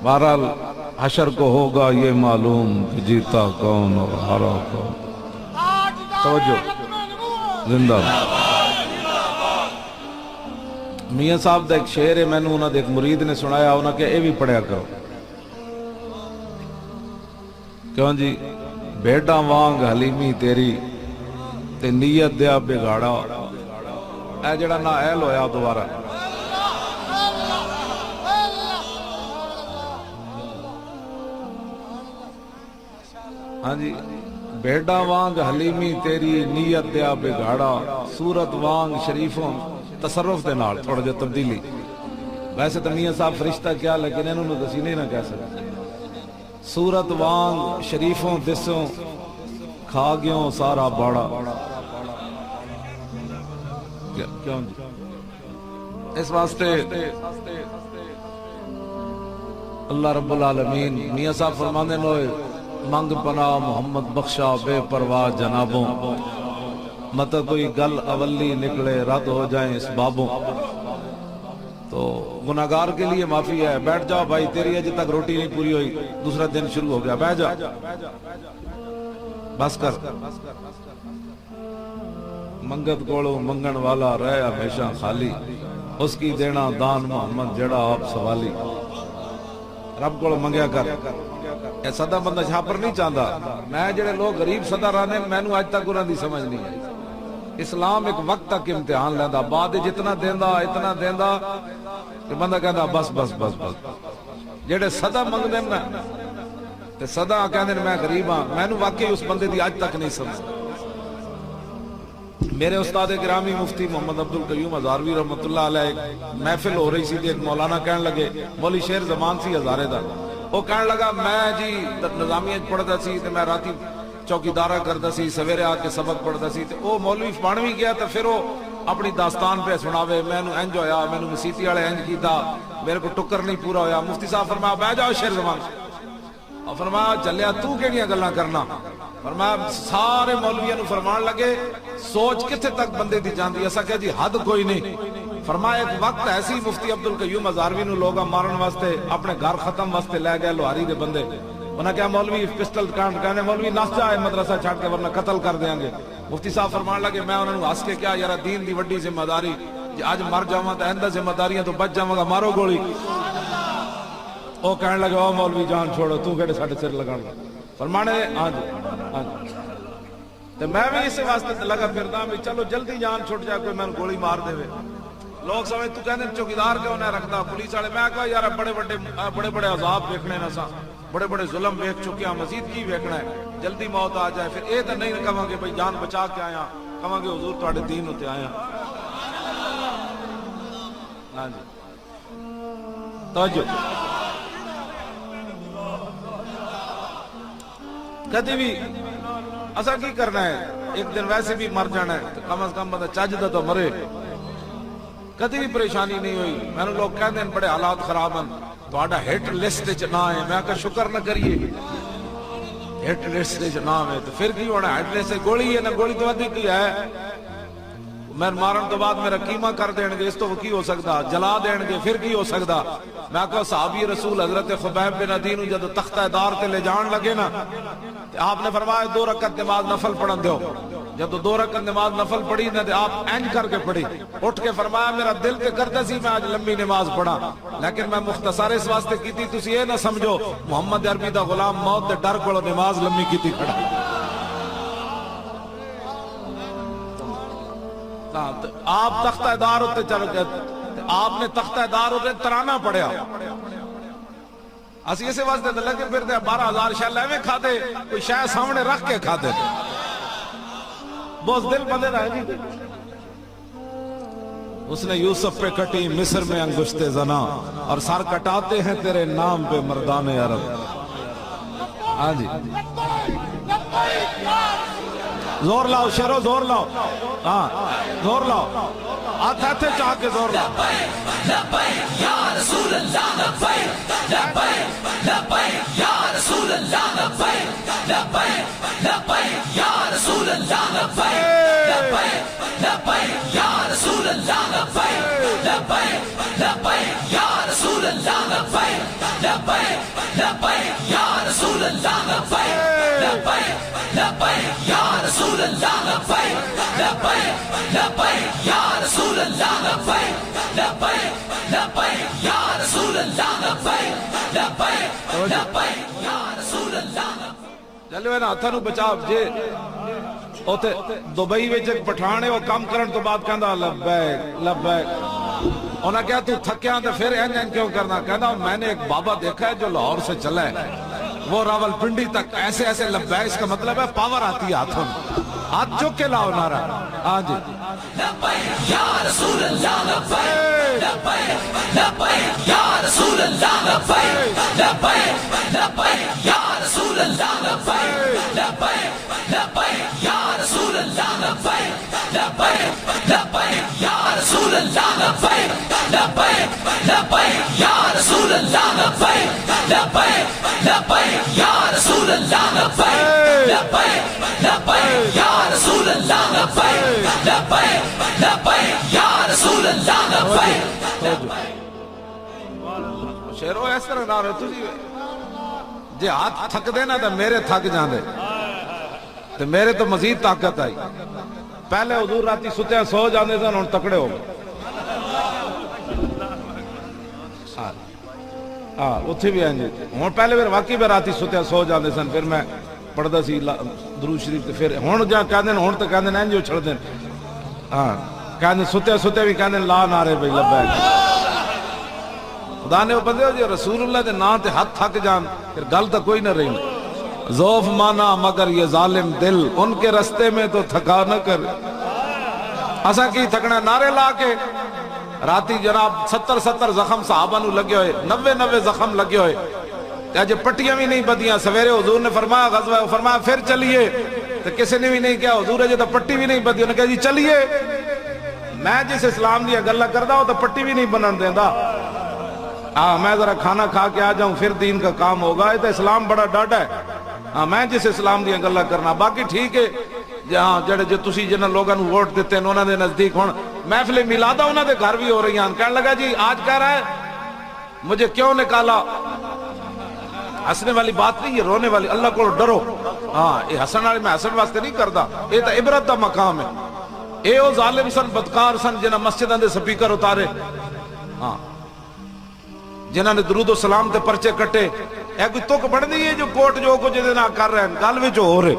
بہرحال حشر کو ہوگا یہ معلوم کہ جیتا کون اور ہارا کون. توجہ زندہ میاں صاحب دا ایک شعر ہے، میں نے انہوں نے ایک مرید نے سنایا، انہوں نے کہا اے بھی پڑھیا کرو. کیوں جی؟ بیٹا وانگ حلیمی تیری تے نیت دیا بگاڑا. اے جڑا نا اہل ہویا دوبارہ. ہاں جی، بیٹا وانگ حلیمی تیری نیت دیا بگاڑا، صورت وانگ شریفوں تصرف دے نال تھوڑا جو تبدیلی. ویسے تو میاں صاحب فرشتہ کیا، لیکن انہوں نے دسی نہیں نہ کہہ سکتے. صورت وانگ شریفوں دسوں کھا گیوں سارا باڑا. کیوں جی؟ اس واسطے اللہ رب العالمین میاں صاحب فرمانے نوئے منگ پناہ محمد بخشا بے پرواہ جنابوں، مت کوئی گل اولی نکلے رد ہو جائیں اسبابوں. تو گناہگار کے لیے معافی ہے. بیٹھ جاؤ بھائی، تیری اجے تک روٹی نہیں پوری ہوئی، دوسرا دن شروع ہو گیا، بیٹھ جا، بس کر. منگت کوڑو منگن والا رہے ہمیشہ خالی، اس کی دینا دان محمد جڑا آپ سوالی. رب کو منگیا کر. اے صدا بندہ چھاپر نہیں چاہتا. میں جڑے لوگ غریب صدا رانے میں نو آج تک انہوں دی سمجھ نہیں آئی. اسلام ایک وقت تک امتحان لیندہ، بعد جتنا دیندہ اتنا دیندہ کہ بندہ کہتا بس بس بس بس. جڑے صدا منگ دیں نا تے صدا کہندے میں غریب ہاں، میں نو واقعی اس بندے دی آج تک نہیں سمجھ. میرے استاد گرامی مفتی محمد عبدالقیوم ہزاروی رحمت اللہ علیہ ایک محفل ہو رہی سی تھی، ایک مولانا کہنے لگے، مولی شیر زمان سی ہزارے دا، وہ کہنے لگا میں جی نظامیہ پڑھتا سی تے میں راتی چوکیدارہ کرتا سی، سویرے آ کے سبق پڑھتا سی. تے او مولوی پانوی گیا تے پھر وہ اپنی داستان پہ سناوے، میں نو انج ہویا، میں نو مسیتی والے انج کیتا، میرے کو ٹکر نہیں پورا ہویا. مفتی صاحب فرمایا بیٹھ جاؤ شیر زمان. اور فرمایا چلیا تو کیڑیاں گلاں کرنا. فرمایا سارے مولویوں نو فرمان لگے سوچ کتھے تک بندے دی جاندی. ایسا کہ جی حد کوئی نہیں. فرمایا ایک وقت ایسی مفتی عبدالقیوم ہزاروی نو لوگا مارن واسطے اپنے گھر ختم واسطے لے گئے لوہاری دے بندے. انہاں کہا مولوی پسٹل کانڈ کہنے مولوی نس جائے مدرسہ چھاڑ کے ورنہ قتل کر دیں گے. مفتی صاحب فرمان لگے میں انہوں نے ہس کے کیا یارا دین دی وڈی ذمہ داری، آج مر جاواں تے آئندہ ذمہ داریاں تو بچ جاواں گا، مارو گولی. وہ کہنے لگے او مولوی جان چھوڑو، تو کہڑے ساڈے سر لگانا. فرمانے ہاں جی ہاں جی. تے میں بھی اس واسطے لگا پھردا بھی چلو جلدی جان چھٹ جائے، کوئی میں گولی مار دے. لوگ سمجھ تو کہندے چوکیدار کیوں نہ رکھدا پولیس والے. میں کہا یار بڑے بڑے عذاب دیکھنے نہ سا، بڑے بڑے ظلم دیکھ چکے ہیں، مزید کی دیکھنا ہے. جلدی موت آ جائے پھر اے تے نہیں کہاں گے بھائی جان بچا کے آیا، کہاں گے حضور تواڈے دین اتے آیا. ہاں جی توجہ. کدی بھی اسا کی کرنا ہے، ایک دن ویسے بھی مر جانا ہے، کم از کم بندہ چج دا تو مرے. کدی بھی پریشانی نہیں ہوئی. میں نے لوگ کہتے ہیں بڑے حالات خراب ہیں، تہاڈا ہٹ لسٹ وچ نہ ہے. میں کہا شکر نہ کریے ہٹ لسٹ وچ نہ ہے تو پھر کی ہونا. ہٹ لسٹ گولی ہے نہ گولی تو ادھی کی ہے. میں مارن تو بعد میرا قیمہ کر دیں گے، اس تو کی ہو سکتا، جلا دیں گے پھر کی ہو سکتا. میں کہا صحابی رسول حضرت خبیب بن عدی جب تختہ دار تے لے جان لگے نا، آپ نے فرمایا 2 رکعت نماز نفل پڑھن دیو. جب 2 رکعت نماز نفل پڑھی نا تو آپ اینج کر کے پڑھی. اٹھ کے فرمایا میرا دل تے کرتا سی میں آج لمبی نماز پڑھا، لیکن میں مختصر اس واسطے کی تھی تسی یہ نہ سمجھو محمد عربی دا غلام موت دے ڈر کو نماز لمبی کی تھی کھڑا. آپ تختہ دار ہوتے چل گئے، آپ نے تختہ دار ہوتے ترانہ پڑھیا. اسی اسے واسطے لگے پھر 12,000 شاہ لیوے کھا دے، کوئی شاہ سامنے رکھ کے کھا دے. بہت دل بندے رہے جی. اس نے یوسف پہ کٹی مصر میں انگشت زنا، اور سر کٹاتے ہیں تیرے نام پہ مردان عرب. ہاں جی زور لاؤ شیرو، زور لاؤ. ہاں زور لاؤ، ہاتھ ہاتھے چاہ کے زور لاؤ. لبیک یا رسول اللہ، لبیک لبیک لبیک یا رسول اللہ، لبیک لبیک لبیک یا رسول اللہ، لبیک لبیک لبیک یا رسول اللہ، لبیک لبیک لبیک یا رسول اللہ، لبیک labbaik, labbaik, ya Rasulallah, labbaik, labbaik, labbaik, ya Rasulallah, labbaik, labbaik, labbaik, ya Rasulallah, labbaik, labbaik, labbaik, ya Rasulallah, labbaik, labbaik, labbaik, ya Rasulallah. چلو نا ہاتھاں نو بچا جے اوتے دبئی وچ ایک پٹھان ہے وہ کام کرن تو بعد کہندا لبیک لبیک انہاں کہا تو تھکیا تے پھر این کیوں کرنا کہندا میں نے ایک بابا دیکھا ہے جو لاہور سے چلا ہے وہ راول پنڈی تک ایسے ایسے لبیک اس کا مطلب ہے پاور آتی ہے ہاتھوں ہاتھ چک کے لاؤ نعرہ ہاں جی لبیک یا رسول اللہ لبیک لبیک لبیک یا رسول اللہ لبیک لبیک لبیک یا رسول اللہ لبیک لبیک لبیک یا رسول اللہ لبیک لبیک لبیک یا رسول اللہ لبیک لبیک لبیک یا رسول اللہ لبیک لبیک لبیک یا رسول اللہ لبیک لبیک لبیک یا رسول اللہ لبیک لبیک لبیک یا رسول اللہ لبیک. شیرو اس طرح نہ رہے تجھے جے ہاتھ تھک دے نا تو میرے تھک جان دے تو میرے تو مزید طاقت آئی پہلے حضور راتی ستے سو جاندے سن ہن تکڑے ہو گئے ہاں اتھے بھی آئیں جی ہن پہلے پھر واقعی میں راتی ستے سو جاندے سن پھر میں پڑھدا سی درود شریف تے پھر ہن جا کہندے ہن تے کہندے انج چھڑ دین ہاں کہندے ستے ستے بھی کہندے لا نعرے بھئی لبیک خدا نے وہ بندے ہو جی رسول اللہ دے نام تے ہاتھ تھک جان پھر گل تو کوئی نہ رہی ذوف مانا مگر یہ ظالم دل ان کے رستے میں تو تھکا نہ کر اسا کی تھکنا نعرے لا کے راتی جناب 70 زخم صحابہ نو لگے ہوئے 90 زخم لگے ہوئے اج پٹیاں بھی نہیں بدیاں سویرے حضور نے فرمایا غزوہ فرمایا پھر چلیے تو کسی نے بھی نہیں کہا حضور اجے تو پٹی بھی نہیں بدی انہوں نے کہا جی چلیے میں جس اسلام دی گلا کردا ہوں تو پٹی بھی نہیں بنن دیندا میں ذرا کھانا کھا کے آ جاؤں پھر دین کا کام ہوگا یہ تو اسلام بڑا ڈاڈا ہے میں جس اسلام دی گلا کرنا باقی ٹھیک ہے جہاں جڑے جو تسی جنہاں لوگاں نو ووٹ دیتے ہیں انہاں دے نزدیک ہن محفل میلادہ انہاں دے گھر بھی ہو رہی ہیں کہنے لگا جی آج کہہ رہا ہے مجھے کیوں نکالا ہسنے والی بات نہیں یہ رونے والی اللہ کو ڈرو ہاں یہ ہسن والے میں ہسن واسطے نہیں کردا یہ تو عبرت دا مقام ہے اے او ظالم سن بدکار سن جنہاں مسجداں دے سپیکر اتارے ہاں جنہاں نے درود و سلام تے پرچے کٹے اے کوئی تک بڑھ نہیں ہے جو کوٹ جو کچھ دے نہ کر رہے ہیں گل وچ ہو رہے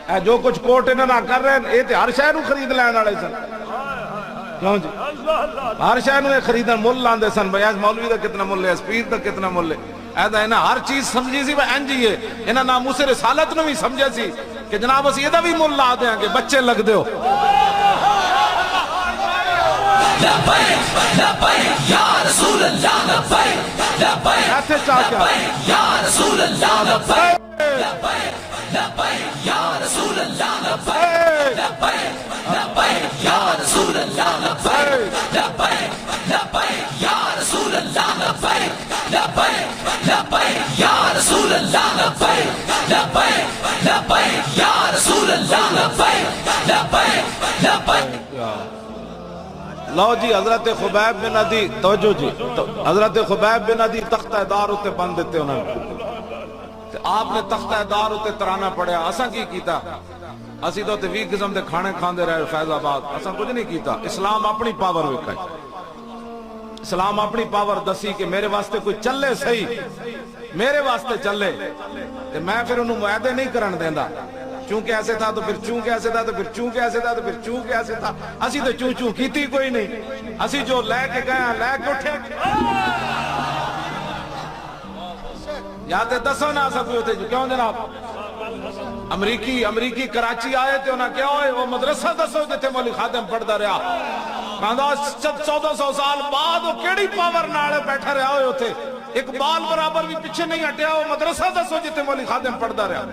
اے جو کچھ کوٹ انہاں نہ کر رہے ہیں اے تے ہر شے نو خرید لین والے سن کیوں جی ہر شے نو خریدن مول لاندے سن بھئی مولوی دا کتنا مول ہے پیر دا کتنا مول ہے اے دا انہاں ہر چیز سمجھی سی بھئی انج ہی ہے انہاں ناموس رسالت نو بھی سمجھیا سی کہ جناب اسی ادا بھی مول لا دیاں کہ بچے لگ دیو لبیک لبیک یا رسول اللہ لبیک لبیک لبیک یا رسول اللہ لبیک لبیک لبیک یا رسول اللہ لبیک لبیک لبیک یا رسول اللہ لبیک لبیک لبیک یا رسول اللہ لبیک لبیک لبیک یا رسول اللہ لبیک لبیک لبیک یا رسول اللہ لبیک لبیک لبیک. لو جی حضرت خبیب بن عدی توجہ جی حضرت خبیب بن عدی تختہ دار ہوتے بند دیتے انہوں نے آپ نے تختہ دار ہوتے ترانا پڑیا اساں کی کیتا اسی تو 20 قسم دے کھانے کھاندے رہے فیض آباد اساں کچھ نہیں کیتا اسلام اپنی پاور وکھائی اسلام اپنی پاور دسی کہ میرے واسطے کوئی چلے صحیح میرے واسطے چلے تے میں پھر انہوں معاہدے نہیں کرن دیندا چونکہ ایسے تھا تو پھر چونکہ ایسے تھا تو پھر چونکہ ایسے تھا تو پھر چونکہ ایسے تھا اسی تو چون چون کیتی کوئی نہیں اسی جو لے کے گئے ہیں لے کے اٹھے یاد ہے دسو نہ سکتے ہوتے جو کیوں جناب امریکی کراچی آئے تھے انہاں کیا ہوئے وہ مدرسہ دسو جتے مولی خادم پڑھتا رہا کہاں 1400 سال بعد وہ کیڑی پاور نالے بیٹھا رہا ہوئے ہوتے ایک بال برابر بھی پیچھے نہیں ہٹیا وہ مدرسہ دسو جتے مولی خادم پڑھتا رہا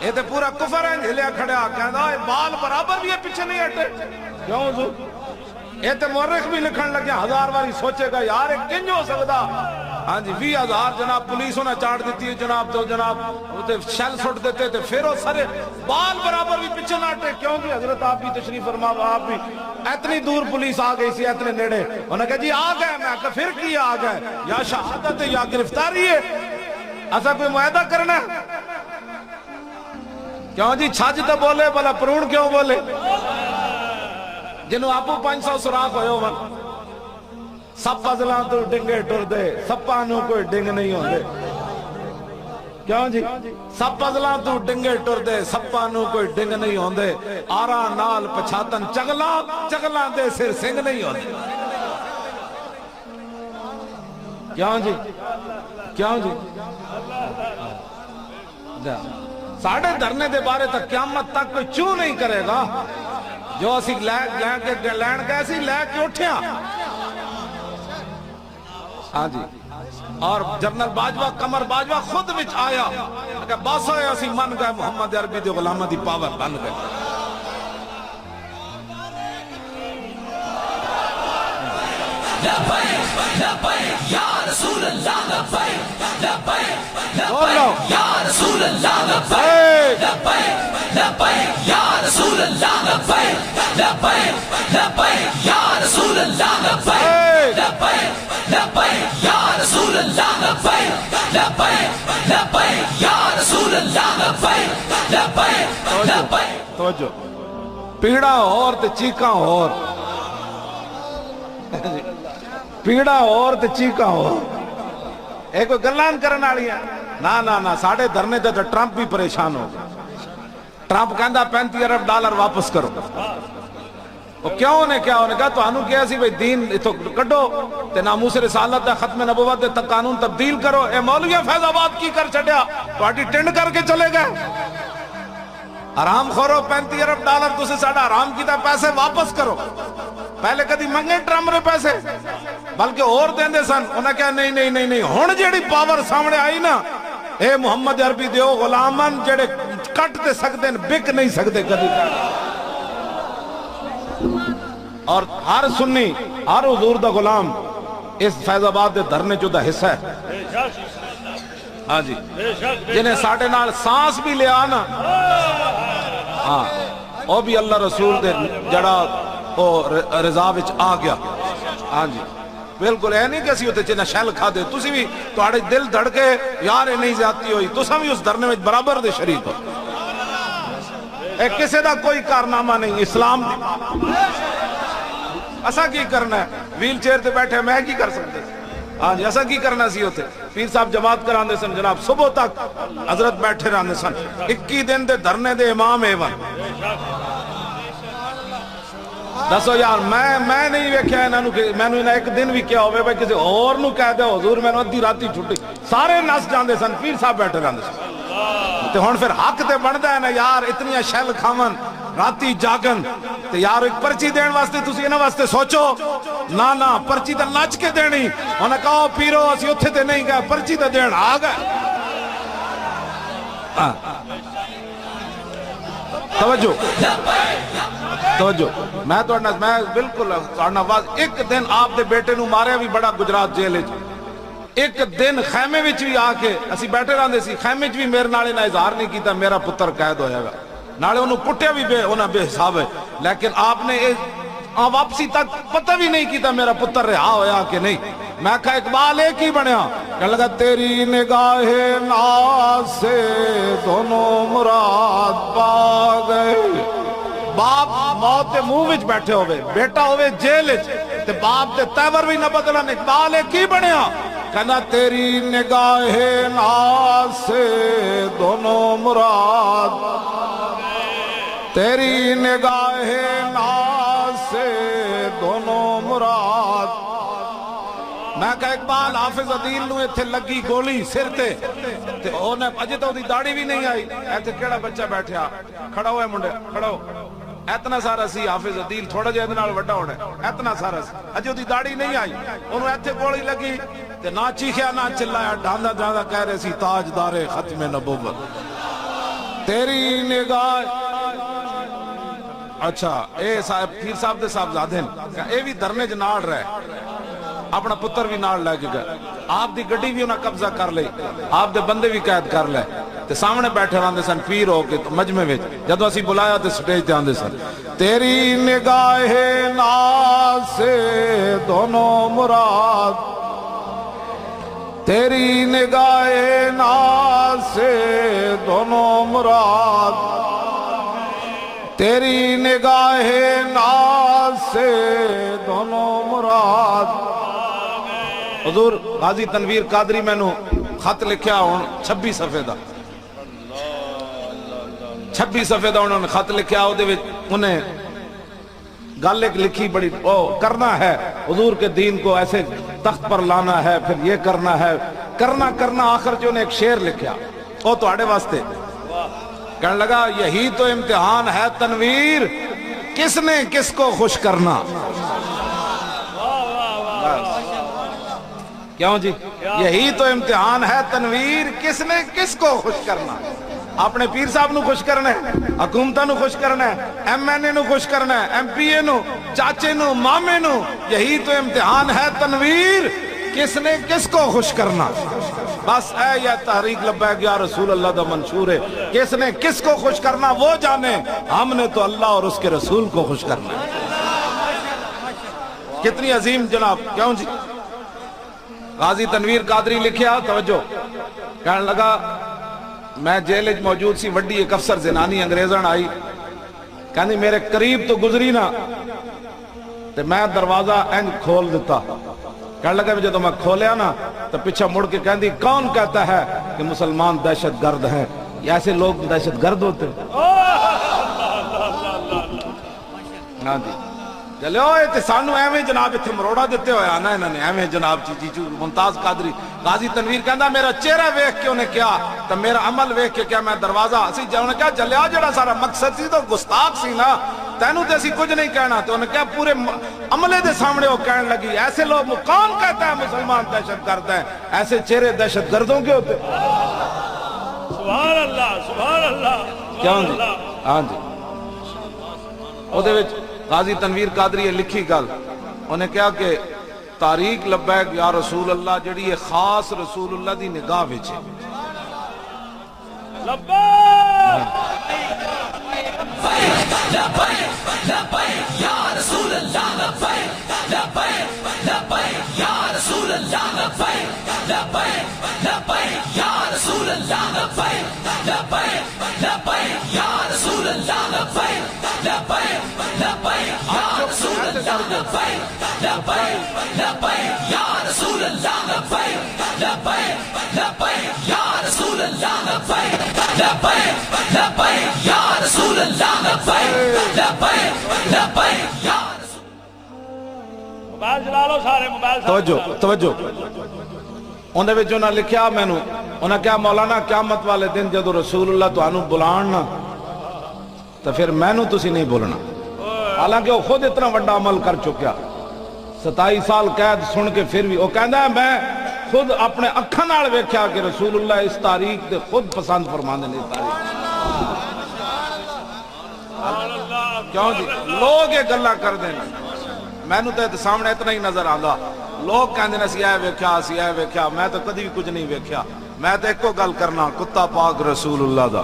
یہ تو پورا کفر ہے جھلیا کھڑیا کہنا ہے بال برابر بھی ہے پیچھے نہیں ہٹے کیوں حضور یہ تو مورخ بھی لکھن لگیا 1000 باری سوچے گا یار ایک کنج ہو سکتا ہاں جی 20,000 جناب پولیس انہیں چاڑ دیتی ہے جناب، تو جناب شیل سٹ دیتے تھے، پھر وہ سارے بال برابر بھی پیچھے نہ ہٹے، کیوں کہ حضرت آپ بھی تشریف فرما، آپ بھی اتنی دور پولیس آ گئی سی، اتنے نیڑے، انہوں نے کہا جی آ گئے، میں کہا پھر کی آ گئے، یا شہادت ہے یا گرفتاری ہے، ایسا کوئی معاہدہ کرنا ہے؟ کیوں جی چھج تو بولے بلا پرون کیوں بولے؟ جنہوں آپ 500 سراخ ہوئے ہو سب پزلاں تو ڈنگے ٹر دے، سپانوں کوئی ڈنگ نہیں ہوندے، کیوں جی سب پزلاں تو ڈنگے ٹر دے، سپانوں کوئی ڈنگ نہیں ہوندے، آرا نال پچھاتن چگلاں دے سر سنگ نہیں ہوندے، کیوں جی کیوں جی ساڑھے دھرنے دے بارے تک قیامت تک کوئی چوں نہیں کرے گا، جو اسی لین گئے سی لے کے اٹھیا، ہاں جی، اور جنرل باجوہ قمر باجوہ خود وچ آیا کہ بس ہوئے اسی من گئے محمد عربی دے غلامہ دی پاور بن گئے، لبیک لبیک یا رسول اللہ، لبیک لبیک لبیک یا رسول اللہ، لبیک لبیک لبیک یا رسول اللہ، لبیک لبیک لبیک یا رسول اللہ، لبیک لبیک لبیک یا رسول اللہ، لبیک لبیک لبیک یا رسول اللہ، لبیک لبیک لبیک۔ توجہ پیڑا اور تے چیکاں اور، پیڑا اور تے چیکاں اور، ایک کوئی گلان کرن والی ہے نا ساڑھے دھرنے تے ٹرمپ بھی پریشان ہو گیا، ٹرمپ کہندا 35 ارب ڈالر واپس کرو، وہ کیوں انہیں کہا تو انہوں کیا سی بھئی دین اتھو کڈو تے ناموس رسالت ہے ختم نبوت تے قانون تبدیل کرو، اے مولویہ فیض آباد کی کر چڑیا تو آٹی ٹنڈ کر کے چلے گئے، حرام خورو 35 ارب ڈالر تُسے ساڑھا حرام کی تا پیسے واپس کرو، پہلے کدی منگے ٹرمپ رے پیسے بلکہ اور دیں دے سن، انہیں کہا نہیں ہون جیڑی پاور سامنے آئی نا، اے محمد عربی دیو غلامن جیڑے کٹ دے سکتے ہیں بک نہیں سکتے کدی، اور ہر سنی ہر حضور دا غلام اس فیض آباد دے دھرنے جو دا حصہ ہے، ہاں جی جنہیں ساڑھے نال سانس بھی لیا نا، ہاں وہ بھی اللہ رسول دے جڑا رضا وچ آ گیا، ہاں جی بالکل اے نہیں کہ اسی ہوتے چنہ شیل کھا دے، تسی بھی توڑے دل دھڑ کے یار اے نہیں زیادتی ہوئی، تسا بھی اس دھرنے میں برابر دے شریک ہو، اے کسے دا کوئی کارنامہ نہیں، اسلام دی اسا کی کرنا ہے، ویل چیئر تے بیٹھے میں کی کر سکتے، ہاں جی اسا کی کرنا سی ہوتے، پیر صاحب جماعت کراندے سن جناب صبح تک حضرت بیٹھے رہنے سن، 21 دن دے دھرنے دے امام ایون، دسو یار میں نہیں ویکھیا میں نے ایک دن بھی کیا ہوئے بھائی کسی اور نو کہہ دے حضور میں نے ادھی راتی چھٹی، سارے نس جاندے سن، پیر صاحب بیٹھے رہندے سن، تے ہن پھر حق تے بندا ہے نا یار اتنی شیل کھاون راتی جاگن تے یار ایک پرچی دین واسطے تسی انہاں واسطے سوچو، نا پرچی تے نچ کے دینی، انہاں کہا پیرو اسی اوتھے تے نہیں گئے پرچی تے دین آ گئے، توجہ میں بالکل ایک دن آپ دے بیٹے نو ماریا بھی بڑا گجرات جیل ہے، ایک دن خیمے وچ بھی آ کے اسی بیٹھے رہندے سی، خیمے وچ بھی میرے نالے نہ اظہار نہیں کیتا میرا پتر قید ہویا گا، نالے انہوں کٹیا بھی بے حساب ہے، لیکن آپ نے واپسی تک پتہ بھی نہیں کیتا میرا پتر رہا ہویا کہ نہیں، میں کہا اقبال ایک ہی بنیا، کہنے لگا تیری نگاہ ناز سے دونوں مراد پا گئے، باپ موت دے منہ وچ بیٹھے ہوئے، بیٹا ہوئے جیل وچ تے باپ دے تیور بھی نہ بدلن، اقبال ایک ہی بنیا، کہنا تیری نگاہ ناز سے دونوں مراد، تیری نگاہ ناز سے دونوں مراد، میں کہا اقبال حافظ عدیل نو ایتھے لگی گولی سر تے انہیں اجے تو دی داڑھی بھی نہیں آئی، ایتھے کیڑا بچہ بیٹھیا کھڑا ہوئے منڈے کھڑا ہو، اتنا سارا سی حافظ عدیل تھوڑا جہاں نال وڈا ہونا ہے، اتنا سارا سی اجے دی داڑھی نہیں آئی، انہوں ایتھے گولی لگی تے نہ چیخیا نہ چلایا، ڈھاندا ڈھاندا کہہ رہے سی تاجدار ختم نبوت، تیری نگاہ، اچھا اے صاحب پیر صاحب دے صاحب زادے اے بھی دھرنے چ نال رہے، اپنا پتر بھی نال لے کے گئے، آپ دی گڈی بھی انہاں قبضہ کر لئی، آپ دے بندے بھی قید کر لے تے سامنے بیٹھے رہندے سن پیر ہو کے مجمع وچ، جدوں اسی بلایا تے سٹیج تے آندے سن، تیری نگاہ ناز سے دونوں مراد، تیری نگاہ ناز سے دونوں مراد، تیری نگاہ ناز سے دونوں مراد۔ حضور غازی تنویر قادری میں نو خط لکھیا ہون 26 صفحے دا، 26 صفحے دا انہوں نے خط لکھیا، او دے وچ انہیں گل ایک لکھی بڑی، او کرنا ہے حضور کے دین کو ایسے تخت پر لانا ہے، پھر یہ کرنا ہے، کرنا کرنا آخر جو نے ایک شعر لکھیا، او تو آڑے واسطے کہنے لگا یہی تو امتحان ہے تنویر، کس نے کس کو خوش کرنا۔ کیوں جی؟ یہی تو امتحان ہے تنویر، کس نے کس کو خوش کرنا۔ اپنے پیر صاحب نو خوش کرنا ہے، حکومتہ نو خوش کرنا ہے، ایم این اے نو خوش کرنا ہے، ایم پی اے نو، چاچے نو، مامے نو، یہی تو امتحان ہے تنویر، کس نے کس کو خوش کرنا۔ بس اے یا تحریک لبیک یا رسول اللہ دا منشور ہے، کس نے کس کو خوش کرنا وہ جانے، ہم نے تو اللہ اور اس کے رسول کو خوش کرنا ہے۔ کتنی عظیم جناب، کیوں جی؟ غازی تنویر قادری لکھیا، توجہ، کہنے لگا میں جیل موجود سی، وڈی ایک افسر زنانی انگریزن آئی، کہنی میرے قریب تو گزری نا، تے میں دروازہ انج کھول دیتا، کہنے لگا جب میں کھولیا نا تو پیچھے مڑ کے کہندی کون کہتا ہے کہ مسلمان دہشت گرد ہیں، یہ ایسے لوگ دہشت گرد ہوتے ہاں جی چلے ہوئے تے سانو ایویں جناب اتھے مروڑا دیتے ہوئے آنا انہوں نے ایویں جناب جی ممتاز قادری غازی تنویر کہندا میرا چہرہ ویکھ کے انہیں کیا تو میرا عمل ویکھ کے کیا میں دروازہ اسی انہیں کہا جلیا جڑا سارا مقصد سی تو گستاخ سی نا تینوں تے اسی کچھ نہیں کہنا تو انہیں کہا پورے عملے دے سامنے وہ کہنے لگی ایسے لوگ کون کہتا ہے مسلمان دہشت گرد ہیں، ایسے چہرے دہشت گردوں کے ہوتے۔ سبحان اللہ سبحان اللہ کیوں جی؟ ہاں جی او دے وچ غازی تنویر قادری یہ لکھی گل انہیں کہا کہ تاریخ لبیک یا رسول اللہ جڑی یہ خاص رسول اللہ دی نگاہ وچ ہے۔ لبیک یا رسول اللہ لبیک لبیک لبیک یا رسول اللہ لبیک لبیک لبیک یا رسول اللہ لبیک لبیک لبیک یا رسول اللہ لبیک لبیک لبیک یا رسول اللہ لبیک لبیک لبیک یا رسول اللہ لبیک لبیک لبیک یا رسول اللہ لبیک لبیک لبیک یا رسول اللہ لبیک لبیک لبیک یا موبائل چلا لو سارے موبائل توجہ انہیں وچ انہاں لکھیا مینوں انہاں کہا مولانا قیامت والے دن جدو رسول اللہ تو آنو بلان نا تو پھر مینوں تسی نہیں بولنا، حالانکہ وہ خود اتنا وڈا عمل کر چکیا 27 سال قید سن کے پھر بھی وہ کہندا ہے میں خود اپنے اکھاں نال ویکھیا کہ رسول اللہ اس تاریخ دے خود پسند فرماندے نے اس تاریخ کیوں جی لوگ یہ گلا کر دینا مینوں تے سامنے اتنا ہی نظر آندا لوگ کہندے نے سی اے ویکھیا میں تو کدی بھی کچھ نہیں ویکھیا میں تو ایک گل کرنا کتا پاک رسول اللہ دا۔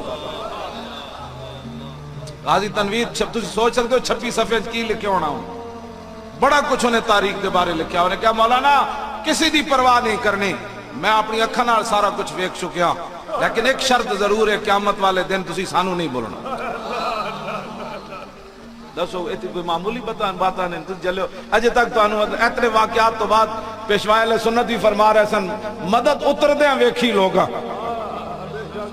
غازی تنویر تسی سوچ سکتے ہو 26 صفحے کی لکھے ہونا ہوں بڑا کچھ انہیں تاریخ کے بارے لکھیا انہیں کہا مولانا کسی دی پرواہ نہیں کرنی میں اپنی اکھاں نال سارا کچھ ویکھ چکیا لیکن ایک شرط ضرور ہے قیامت والے دن تسی سانو نہیں بولنا۔ دسو ایتی کوئی معمولی باتاں نہیں تسی جلے ہو اجے تک تو اتنے واقعات تو بعد پیشوا اہل سنت بھی فرما رہے سن مدد اتردے ہیں ویکھی لوگاں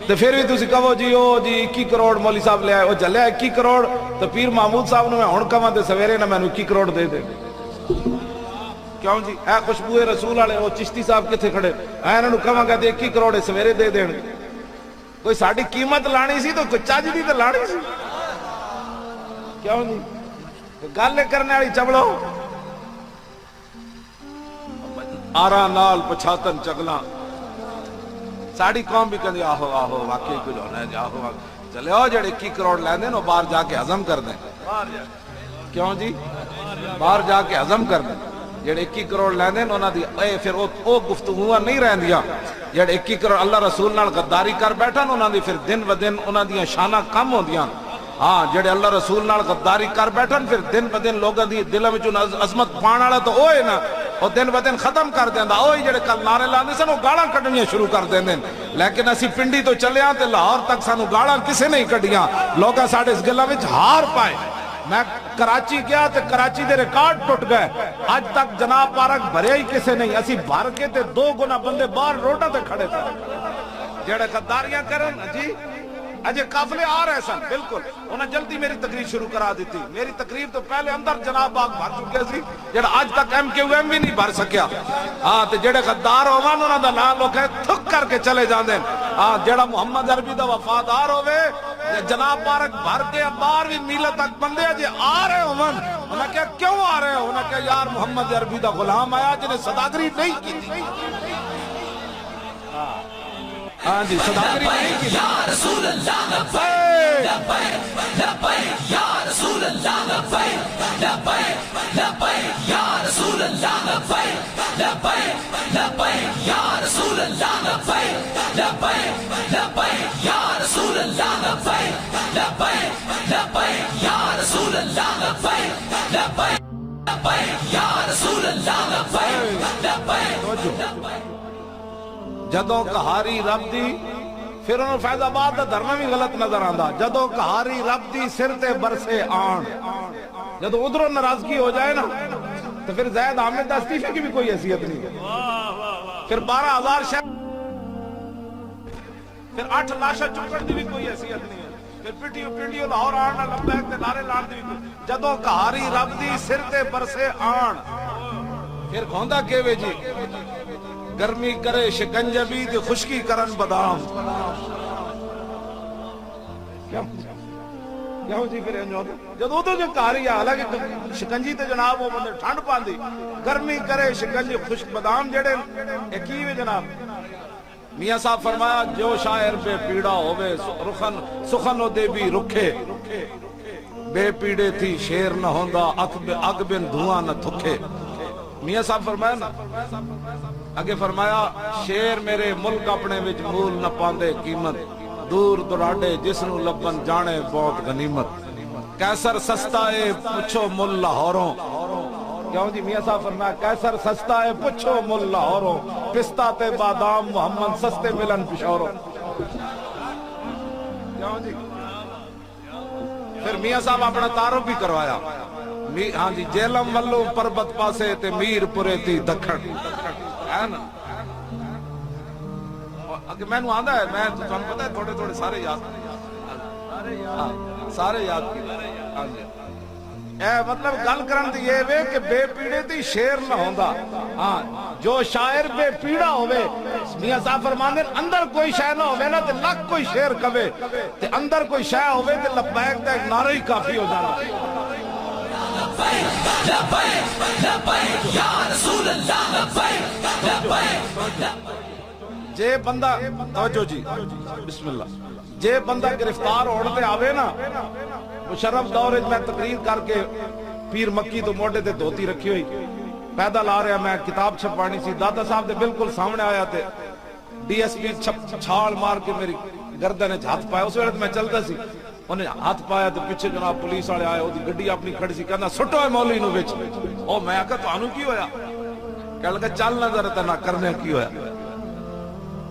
تو پھر بھی تسی کہو جی او جی 21 کروڑ مولی صاحب لے آئے وہ جلے 21 کروڑ تو پیر محمود صاحب نے میں ہن کہاں تے سویرے نہ مینوں 21 کروڑ دے دے کیوں جی اے خوشبو رسول والے وہ چشتی صاحب کتنے کھڑے اے انہاں نوں کہاں گا 21 کروڑ سویرے دے دین کوئی ساڈی قیمت لانی سی تو کوئی چج دی تے لانی سی کیوں جی گل کرنے والی چبڑو آرا نال پچھاتن چگلاں ساڑی قوم بھی کہندی آہو آہو واقعی کچھ ہونا ہے جی آہو چلے ہو جڑے 21 کروڑ لیندے نو باہر جا کے ہضم کر دیں کیوں جی باہر جا کے ہضم کر دیں جڑے 21 کروڑ لیندے انہاں دی پھر او گفتگوواں نہیں رہندیاں جڑے 21 کروڑ اللہ رسول نال غداری کر بیٹھن انہاں دی پھر دن ب دن انہاں دیاں شاناں کم ہوندیاں ہاں جڑے اللہ رسول نال غداری کر بیٹھن پھر دن ب دن لوگاں دی دلاں وچوں عظمت پان والا تو او ہے نا او دن ب دن ختم کر دیندا اوہی جڑے کل نعرے لاندے سن او گالاں کڈنیاں شروع کر دیندے لیکن اسی پنڈی تو چلے ہاں تے لاہور تک سانو گالاں کسے نہیں کڈیاں لوگاں ساڈے اس گلاں وچ ہار پائے میں کراچی گیا تے کراچی دے ریکارڈ ٹوٹ گئے اج تک جناب پارک بھریا ہی کسے نہیں اسی بھر کے تے 2 گنا بندے باہر روڈاں تے کھڑے تھے جڑے غداریاں کرن جی اجے قافلے آ رہے سن بالکل انہاں جلدی میری تقریر شروع کرا دیتی میری تقریر تو پہلے اندر جناب باغ بھر چکے سی جڑا اج تک ایم کیو ایم بھی نہیں بھر سکیا ہاں تے جڑے غدار ہون انہاں دا نام لوگ تھک کر کے چلے جاندے ہاں جڑا محمد عربی دا وفادار ہوے جناب پارک بھر کے 12ویں میل تک بندے اجے آ رہے ہون انہاں کہا کیوں آ رہے ہو انہاں کہا یار محمد عربی دا غلام آیا جنے صداگری نہیں کی تھی ہاں جی صداگری نہیں کی یا رسول اللہ لبیک لبیک لبیک یا رسول اللہ لبیک لبیک لبیک یا رسول اللہ لبیک لبیک لبیک یا رسول اللہ لبیک لبیک لبیک یا رسول اللہ لبیک لبیک لبیک یا رسول اللہ لبیک لبیک لبیک یا رسول اللہ لبیک لبیک جدوں کہاری رب دی پھر انہوں فیض آباد دا دھرنا بھی غلط نظر آندا جدوں کہاری رب دی سر تے برسے آن جدوں ادھروں ناراضگی ہو جائے نا تو پھر زید احمد دا استعفے کی بھی کوئی حیثیت نہیں ہے پھر 12,000 شہر پھر 8 لاشا چکڑ دی بھی کوئی حیثیت نہیں ہے پھر پنڈیوں لاہور آن لبیک تے نعرے لان دی بھی کوئی جدوں کہاری رب دی سر تے برسے آن پھر کھوندا کیوے جی گرمی کرے شکنجبی تے خشکی کرن بادام کیا ہو جی پھر انجو جدو تو جو کاری ہے حالانکہ شکنجی تے جناب وہ بندے ٹھنڈ پاندی گرمی کرے شکنجی خشک بادام جڑے ایکیوے جناب میاں صاحب فرمایا جو شاعر بے پیڑا ہوئے سخن ہو دے بھی رکھے بے پیڑے تھی شیر نہ ہوندا اگ بن دھواں نہ تھکے میاں صاحب فرمایا نا اگے فرمایا شیر میرے ملک اپنے وچ مول نہ پاندے قیمت دور دراڈے جس نو لبن جانے بہت غنیمت کیسر سستا ہے پوچھو مل لاہوروں کیوں جی میاں صاحب فرمایا کیسر سستا ہے پوچھو مل لاہوروں پستہ تے بادام محمد سستے ملن پشوروں کیوں جی پھر میاں صاحب اپنا تعارف بھی کروایا ہاں جی جیلم ولو پربت پاسے تے میر پورے تھی دکھن ہے نا اگر میں نو آندا ہے میں تو تمہیں پتہ ہے تھوڑے تھوڑے سارے یاد کی اے مطلب گل کرن دی یہ وے کہ بے پیڑے دی شیر نہ ہوندا ہاں جو شاعر بے پیڑا ہوئے میاں صاحب فرماندے اندر کوئی شے نہ ہوئے نا تے لکھ کوئی شیر کہے تے اندر کوئی شے ہوئے تے لبیک دا ایک نعرہ ہی کافی ہو جانا لبیک لبیک یا رسول اللہ لبیک لبیک جے بندہ توجہ جی بسم اللہ جے بندہ گرفتار ہونے آوے نا مشرف دور میں تقریر کر کے پیر مکی تو موڈے تے دھوتی رکھی ہوئی پیدل آ رہا میں کتاب چھپانی سی دادا صاحب دے بالکل سامنے آیا تے ڈی ایس پی چھال مار کے میری گردن ہاتھ پایا اس وقت میں چلتا سی انہیں ہاتھ پایا تو پیچھے جناب پولیس والے آئے وہ گڈی اپنی کھڑی سی کہنا سٹو ہے مولوی نو وچ او میں آکھا تانوں کی ہویا کہنے لگا چل نظر تے نہ کرنے کی ہویا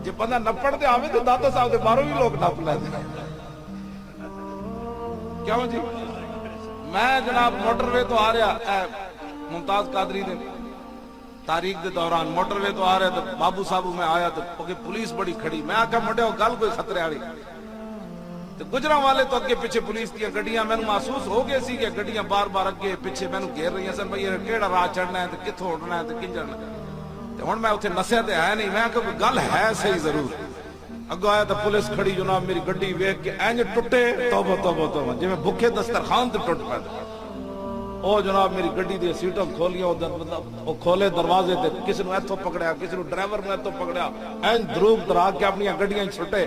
جے بندہ نپڑ تے آوے تو دادا صاحب دے باہروں ہی لوگ نپ لے کیوں جی میں جناب موٹر وے تو آ رہا ممتاز قادری دے تاریخ دے دوران موٹر وے تو آ رہا تو بابو صاحب میں آیا تو پولیس بڑی کھڑی میں آکھا مڈے ہو گل کوئی خطرے والی گجرا والے تو اگے پیچھے پولیس کی گڈیاں میں محسوس ہو گئے سی کہ گڈیاں بار بار اگے پیچھے میں گھیر رہی سن بھائی کیڑا راہ چڑھنا ہے تے کتھوں اٹھنا ہے تے کن جانا تے ہن میں اوتھے نسیا تے ہے نہیں میں کہ کوئی گل ہے صحیح ضرور اگوں آیا تے پولیس کھڑی جناب میری گڈی ویکھ کے انج ٹٹے توبہ توبہ توبہ جویں بھوکے دسترخوان تے ٹٹ پے او جناب میری گڈی دی سیٹاں کھولیاں او کھولے دروازے تے کسی نو ایتھوں پکڑیا کسی نو ڈرائیور نو ایتھوں پکڑیا انج دروگ درا کے اپنی گڈیاں چھٹے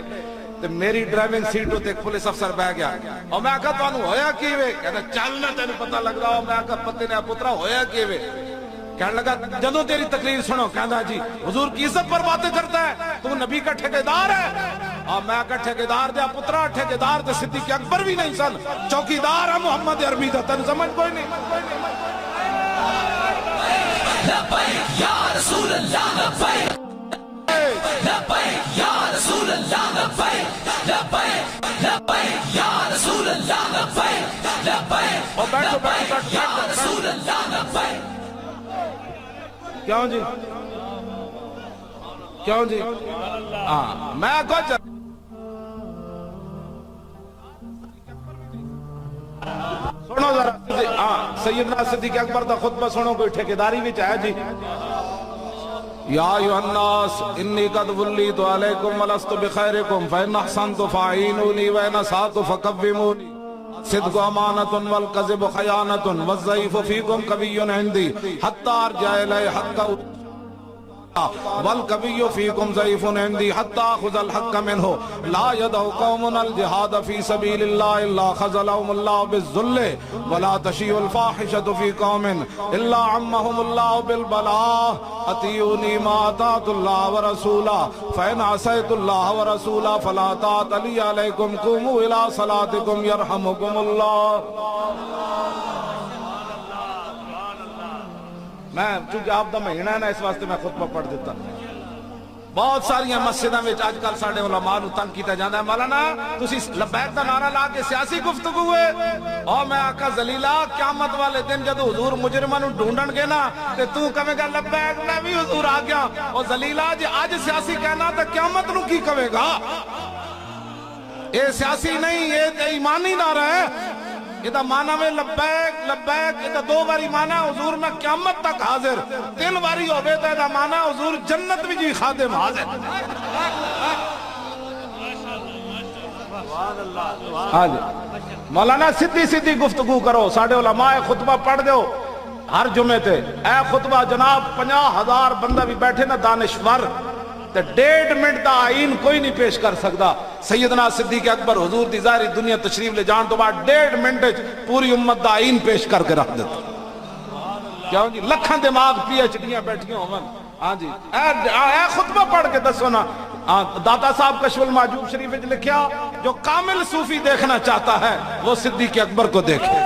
تے میری ڈرائیونگ سیٹ تے ایک پولیس افسر بیٹھ گیا اور میں کہا تانوں ہویا کیویں کہندا چل نہ تینوں پتہ لگ رہا میں کہا پتے نے پترا ہویا کیویں کہنے لگا جدو تیری تقریر سنو، کہنا جی حضور کی عزت پر باتیں کرتا ہے، تو نبی کا ٹھیکیدار ہے؟ اور میں کا ٹھیکیدار دیا پترا، ٹھیکیدار تے صدیق اکبر بھی نہیں سن، چوکیدار ہے محمد عربی دا، تن سمجھ کوئی نہیں۔ لبیک یا رسول اللہ لبیک، لبیک یا رسول اللہ لبیک، لبیک لبیک یا رسول اللہ لبیک، لبیک لبیک یا رسول اللہ لبیک۔ کیوں جی کیوں جی ہاں میں کچھ سنو ذرا، ہاں سیدنا صدیق اکبر دا خطبہ سنو، کوئی ٹھیکیداری بھی چاہے جی۔ یا ایھا الناس انی قد ولیت علیکم ولست بخیرکم فإن احسنت فاعینونی وإن اسأت فقومونی، صدق امانۃ والکذب خیانۃ والضعیف فیکم قوی عندی حتی ارجع الی حق والقوی فیکم ضعیف عندی حتی اخذ الحق منہ، لا يدع قوم الجہاد فی سبیل اللہ الا خذلهم اللہ بالذل، ولا تشیع الفاحشۃ فی قوم الا عمهم اللہ بالبلاء، اطیعونی ما اطاعت اللہ ورسولہ فإن عصیت اللہ ورسولہ فلا طاعۃ لی علیکم، قوموا الی صلاتکم یرحمکم اللہ۔ میں چونکہ آپ دا مہینہ ہے نا، اس واسطے میں خطبہ پڑھ دیتا۔ بہت ساری مسجدوں میں آج کل ساڈے علماء نو تنگ کیتا جاندا ہے، مولانا تسی لبیک دا نعرہ لا کے سیاسی گفتگو ہے، اور میں آقا ذلیلہ قیامت والے دن جدو حضور مجرماں نو ڈھونڈن گے نا تے تو کہے گا لبیک میں بھی حضور آ گیا، اور ذلیلہ جی اج سیاسی کہنا تے قیامت نو کی کہے گا؟ اے سیاسی نہیں، یہ ایمانی نعرہ ہے، یہ معنی میں لبیک لبیک، یہ دو باری معنی حضور میں قیامت تک حاضر، تین باری ہوئے تو یہ معنی حضور جنت بھی جی خادم حاضر۔ مولانا سیدھی سیدھی گفتگو کرو، ساڑھے علماء خطبہ پڑھ دیو ہر جمعے تے، اے خطبہ جناب 50,000 بندہ بھی بیٹھے نا دانشور، تے 1.5 منٹ دا آئین کوئی نہیں پیش کر سکتا۔ سیدنا صدیق اکبر حضور دی ظاہری دنیا تشریف لے جان تو بعد 1.5 منٹ پوری امت دا آئین پیش کر کے رکھ دیتا۔ کیوں جی لکھاں دماغ پی ایچ ڈیاں بیٹھیاں ہوں، ہاں جی اے خطبہ پڑھ کے دسو نا۔ داتا صاحب کشف المحجوب شریف وچ لکھیا جو کامل صوفی دیکھنا چاہتا ہے وہ صدیق اکبر کو دیکھے۔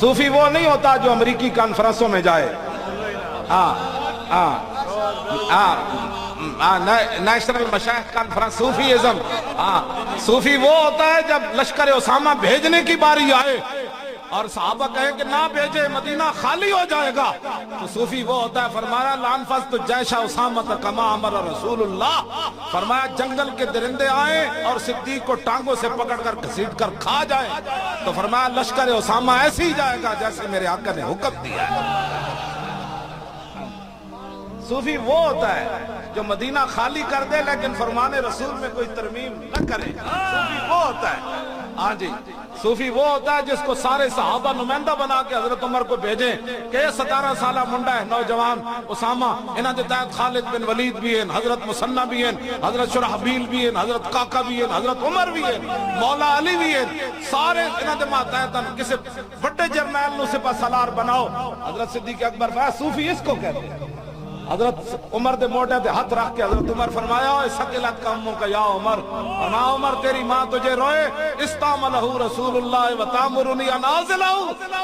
صوفی وہ نہیں ہوتا جو امریکی کانفرنسوں میں جائے، نیشنل مشائخ کانفرنس صوفیزم، صوفی وہ ہوتا ہے جب لشکر اسامہ بھیجنے کی باری آئے اور صحابہ کہیں کہ نہ بھیجے مدینہ خالی ہو جائے گا، تو صوفی وہ ہوتا ہے فرمایا لانفذت جیش اسامہ کما امر رسول اللہ، فرمایا جنگل کے درندے آئیں اور صدیق کو ٹانگوں سے پکڑ کر گھسیٹ کر کھا جائیں، تو فرمایا لشکر اسامہ ایسے ہی جائے گا جیسے میرے آقا نے حکم دیا ہے۔ صوفی وہ ہوتا ہے جو مدینہ خالی کر دے لیکن فرمان رسول میں کوئی ترمیم نہ کرے، صوفی وہ ہوتا ہے۔ ہاں جی صوفی وہ ہوتا ہے جس کو سارے صحابہ نمائندہ بنا کے حضرت عمر کو بھیجیں کہ یہ 17 سالہ منڈا ہے نوجوان اسامہ، انہاں دے تحت خالد بن ولید بھی ہیں، حضرت مسنہ بھی ہیں، حضرت شرحبیل بھی ہیں، حضرت قاقہ بھی ہیں، حضرت عمر بھی ہیں، مولا علی بھی ہیں، سارے انہاں دے ماتحت کسی بڑے جرنیل نو سپہ سالار بناؤ۔ حضرت صدیق اکبر فرمایا صوفی اس کو کہتے ہیں۔ حضرت عمر دے موٹے دے ہاتھ رکھ کے حضرت عمر فرمایا سکلت کا اموں کا یا عمر، فرمایا عمر تیری ماں تجھے روئے، استعملہ رسول اللہ وتامرنی ان اعزلہ،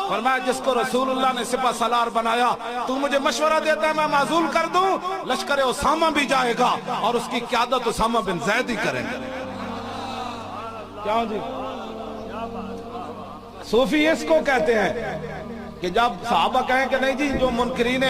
فرمایا جس کو رسول اللہ نے سپہ سالار بنایا تو مجھے مشورہ دیتا ہے میں معزول کر دوں، لشکر اسامہ بھی جائے گا اور اس کی قیادت اسامہ بن زید ہی کریں گے۔ کیا جی صوفی اس کو کہتے ہیں کہ جب صحابہ کہیں کہ نہیں جی جو منکرین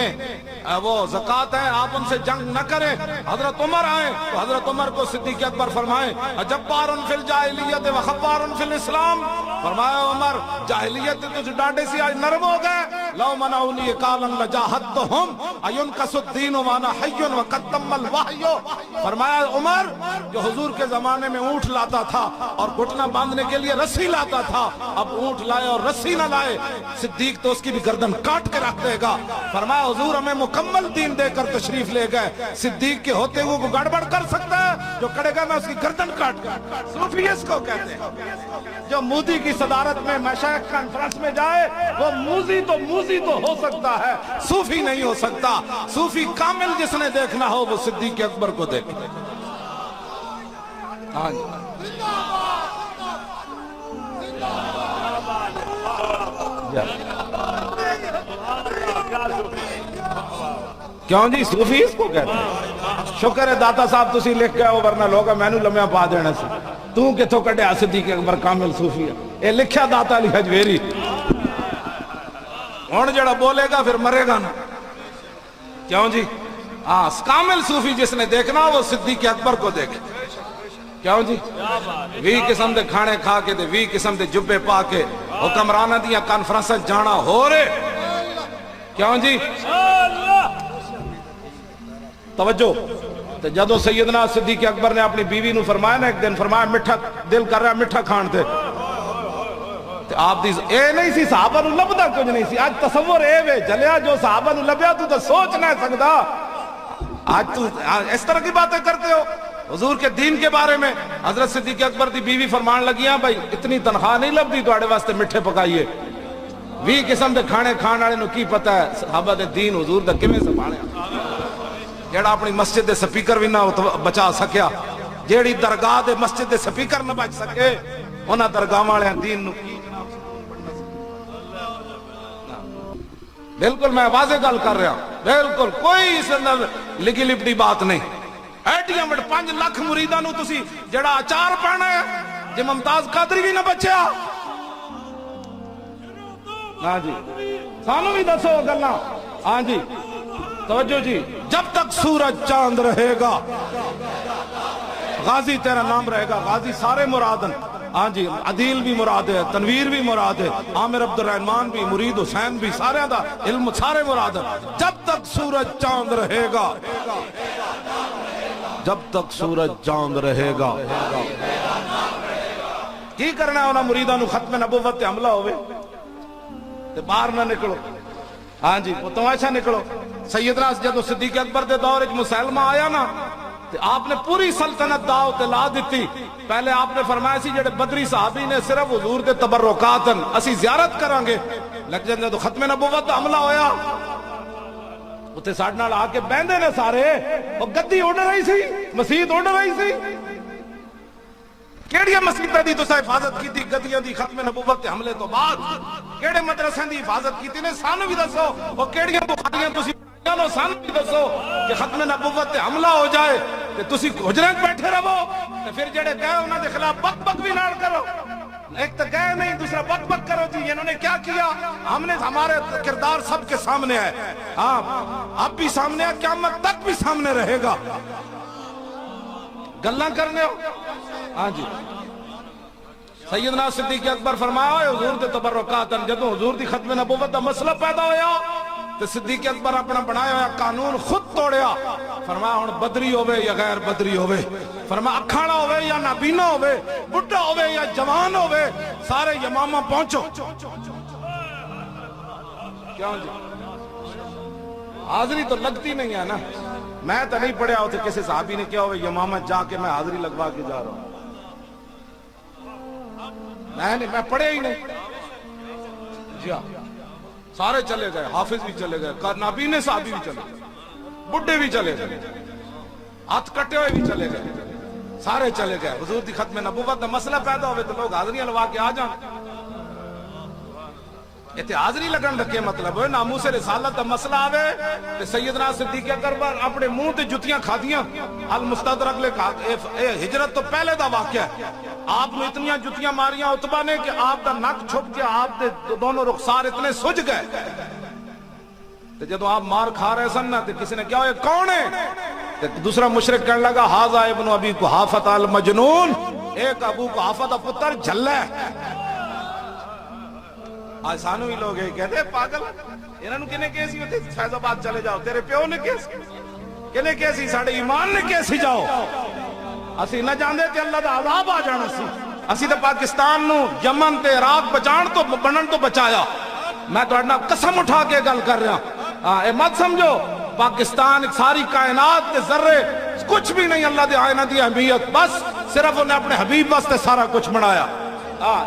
وہ زکوٰۃ ہیں آپ ان سے جنگ نہ کریں، حضرت عمر آئے تو حضرت عمر کو صدیق اکبر فرمائیں جبار فی الجاہلیت و خبار فی الاسلام، فرمایا عمر جاہلیت تو ڈانڈے سے آج نرم ہو گئے لو منعونی قالا لجاہدتہم اینقص الدین وانا حی وقد تم الوحی. فرمایا عمر جو حضور کے زمانے میں اونٹ لاتا تھا اور گھٹنا باندھنے کے لیے رسی لاتا تھا، اب اونٹ لائے اور رسی نہ لائے، صدیق تو اس کی بھی گردن کاٹ کے رکھ دے گا. فرمایا حضور ہمیں مکمل دین دے کر تشریف لے گئے، صدیق کے ہوتے ہوئے کو گڑبڑ کر سکتا ہے؟ جو کرے گا میں اس کی گردن کاٹ کر. صوفی اس کو کہتے ہیں. جو مودی کی صدارت میں مشائخ کانفرنس میں جائے وہ موزی تو ہو سکتا ہے، صوفی نہیں ہو سکتا. صوفی کامل جس نے دیکھنا ہو وہ صدیق اکبر کو دیکھے. ہاں جی. کیوں جی صوفی اس کو کہتے ہیں؟ شکر ہے داتا صاحب تسی لکھ گئے ہو، ورنہ لوگا میں نو لمحہ پا دینا سی. تو کتھوں کڈیا صدیق اکبر کامل صوفی ہے؟ اے لکھیا داتا علی حجویری. ہن جڑا بولے گا پھر مرے گا نا. کیوں جی؟ ہاں کامل صوفی جس نے دیکھنا وہ صدیق اکبر کو دیکھے. کیوں جی؟ 20 قسم دے کھانے کھا کے 20 قسم دے جبے پا کے حکمرانہ دیاں کانفرنس جانا ہو رہے. کیوں جی؟ توجہ. تو جدو سیدنا صدیق اکبر نے اپنی بیوی نو فرمایا نا ایک دن، فرمایا میٹھا دل کر رہا میٹھا کھان تے آپ دی اے نہیں سی صحابہ نو لبدا کچھ نہیں سی. آج تصور اے وے جلیا جو صحابہ نو لبیا تو سوچ نہ سکدا. آج تو اس طرح کی باتیں کرتے ہو حضور کے دین کے بارے میں. حضرت صدیق اکبر دی بیوی فرمان لگیاں بھائی اتنی تنخواہ نہیں لبدی تو آڑے واسطے مٹھے پکائیے. 20 قسم دے کھانے کھان والے نو کی پتہ ہے صحابہ دے دین حضور دا کیویں سنبھالیا. جیڑا اپنی مسجد دے سپیکر بھی نہ بچا سکیا، جیڑی درگاہ دے مسجد دے سپیکر نہ بچ سکے، انہاں درگاہ والے دین نو کی. بالکل میں واضح گل کر رہا ہوں، بالکل کوئی اس اندر لگی لپٹی بات نہیں. ایڈیاں وڈ 5 لاکھ مریداں نو تسی جڑا اچار پانا ہے جے ممتاز قادری بھی نہ بچیا. ہاں جی سانو بھی دسو گلاں. ہاں جی توجہ جی. جب تک سورج چاند رہے گا غازی تیرا نام رہے گا. غازی سارے مرادن. ہاں جی عدیل بھی مراد ہے، تنویر بھی مراد ہے، عامر عبد الرحمن بھی، مرید حسین بھی، سارے دا علم سارے مراد ہے. جب تک سورج چاند رہے گا، جب تک سورج چاند رہے گا. کی کرنا ہے انہاں مریداں نو ختم نبوت تے حملہ ہوئے تے باہر نہ نکلو. ہاں جی وہ تماشا نکلو. سیدنا جدو صدیق اکبر دے دور وچ مسلمہ آیا نا تے آپ نے پوری سلطنت داؤ تے لا دیتی. پہلے آپ نے فرمایا سی جڑے بدری صحابی نے صرف حضور دے تبرکاتن اسی زیارت کریں گے، لیکن جدو ختم نبوت دا حملہ ہویا اتے ساڈے نال آ کے بہندے نے سارے. او گدی اڑ رہی سی، مسجد اڑ رہی سی. کیڑیاں مسجداں دی تساں حفاظت کیتی گدیاں دی ختم نبوت تے حملے تو بعد؟ کیڑے مدرسے دی حفاظت کیتی نے سانو بھی دسو. او کیڑیاں بخاریاں تسی پڑھیاں سانو بھی دسو کہ ختم نبوت تے حملہ ہو جائے تے تسی حجرے وچ بیٹھے رہو تے پھر جڑے گئے انہاں دے خلاف بک بک بھی نہ کرو. ایک تو گئے نہیں، دوسرا بک بک کرو جی انہوں نے کیا کیا. ہم نے ہمارے کردار سب کے سامنے ہے. ہاں اب بھی سامنے ہے، قیامت تک بھی سامنے رہے گا. گلاں کرنے ہو. ہاں جی سیدنا صدیق اکبر فرمایا حضور دے تبرکاتن جدوں حضور دی ختم نبوت دا مسئلہ پیدا ہویا تو صدیق اکبر اپنا بنایا ہوا قانون خود توڑیا. فرمایا ہن بدری ہوئے یا غیر بدری ہوئے، فرمایا اکھاڑا ہوئے یا نابینا ہوئے، بڈھا ہوئے یا جوان ہوئے، سارے یمامہ پہنچو. کیوں جی حاضری تو لگتی نہیں ہے نا. میں تو نہیں پڑھیا ہوتے کسی صحابی نے کیا ہوئے یمامہ جا کے میں حاضری لگوا کے جا رہا ہوں. میں پڑھے ہی نہیں. جی ہاں سارے چلے گئے، حافظ بھی چلے گئے، نابینے صحابی بھی چلے گئے، بڈھے بھی چلے گئے، ہاتھ کٹے ہوئے بھی چلے گئے، سارے چلے گئے. حضور دی ختم نبوت دا مسئلہ پیدا ہوئے تو لوگ حاضریاں لوا کے آ جان. ایتھے حاضری لگن لگے مطلب ہے ناموس رسالت دا مسئلہ آوے تے سیدنا صدیق اکبر اپنے منہ تے جتیاں کھادیاں. المستدرک لے ہجرت تو پہلے دا واقعہ ہے. آپ نے اتنیاں جتیاں ماریاں عتبہ نے کہ آپ دا نک چھپ کے آپ دے دونوں رخسار اتنے سج گئے. تے جدو آپ مار کھا رہے سن نا تے کسی نے کیا ہوئے کون ہے؟ تے دوسرا مشرک کہنے لگا حاذا ابن ابی قحافہ المجنون، ایک ابو قحافہ دا پتر جھلا ہے. آج سانو ہی لوگ یہ کہتے پاگل انہوں نے کنے کیسی ہوتے فیض آباد چلے جاؤ تیرے پیو نے کیسی کنے کیسی ساڑے ایمان نے کیسی جاؤ اسی نہ جاندے تے اللہ دا عذاب آ جانا سی اسی تے پاکستان نو یمن تے عراق بچان تو بنن تو بچایا میں تو اڑنا قسم اٹھا کے گل کر رہا ہاں اے مت سمجھو پاکستان ایک ساری کائنات کے ذرے کچھ بھی نہیں اللہ دے آئینہ دی اہمیت بس صرف انہیں اپنے حبیب واسطے سارا کچھ بنایا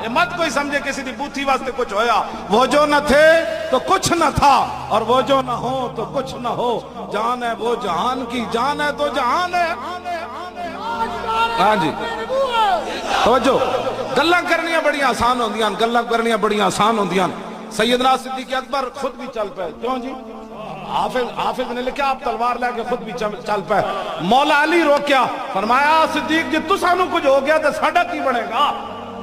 اے مت کوئی سمجھے کسی دی بوتھی واسطے کچھ ہویا وہ جو نہ تھے تو کچھ نہ تھا اور وہ جو نہ ہو تو کچھ نہ ہو جان ہے وہ جہان کی جان ہے تو جہان ہے ہاں جی توجہ گلاں کرنیاں بڑی آسان ہوندیاں گلاں کرنیاں بڑی آسان ہوندیاں سیدنا صدیق اکبر خود بھی چل پے کیوں جی حافظ نے لکھا آپ تلوار لے کے خود بھی چل پے مولا علی روکیا فرمایا صدیق جی تو سانو کچھ ہو گیا تو ساڈا کی بنے گا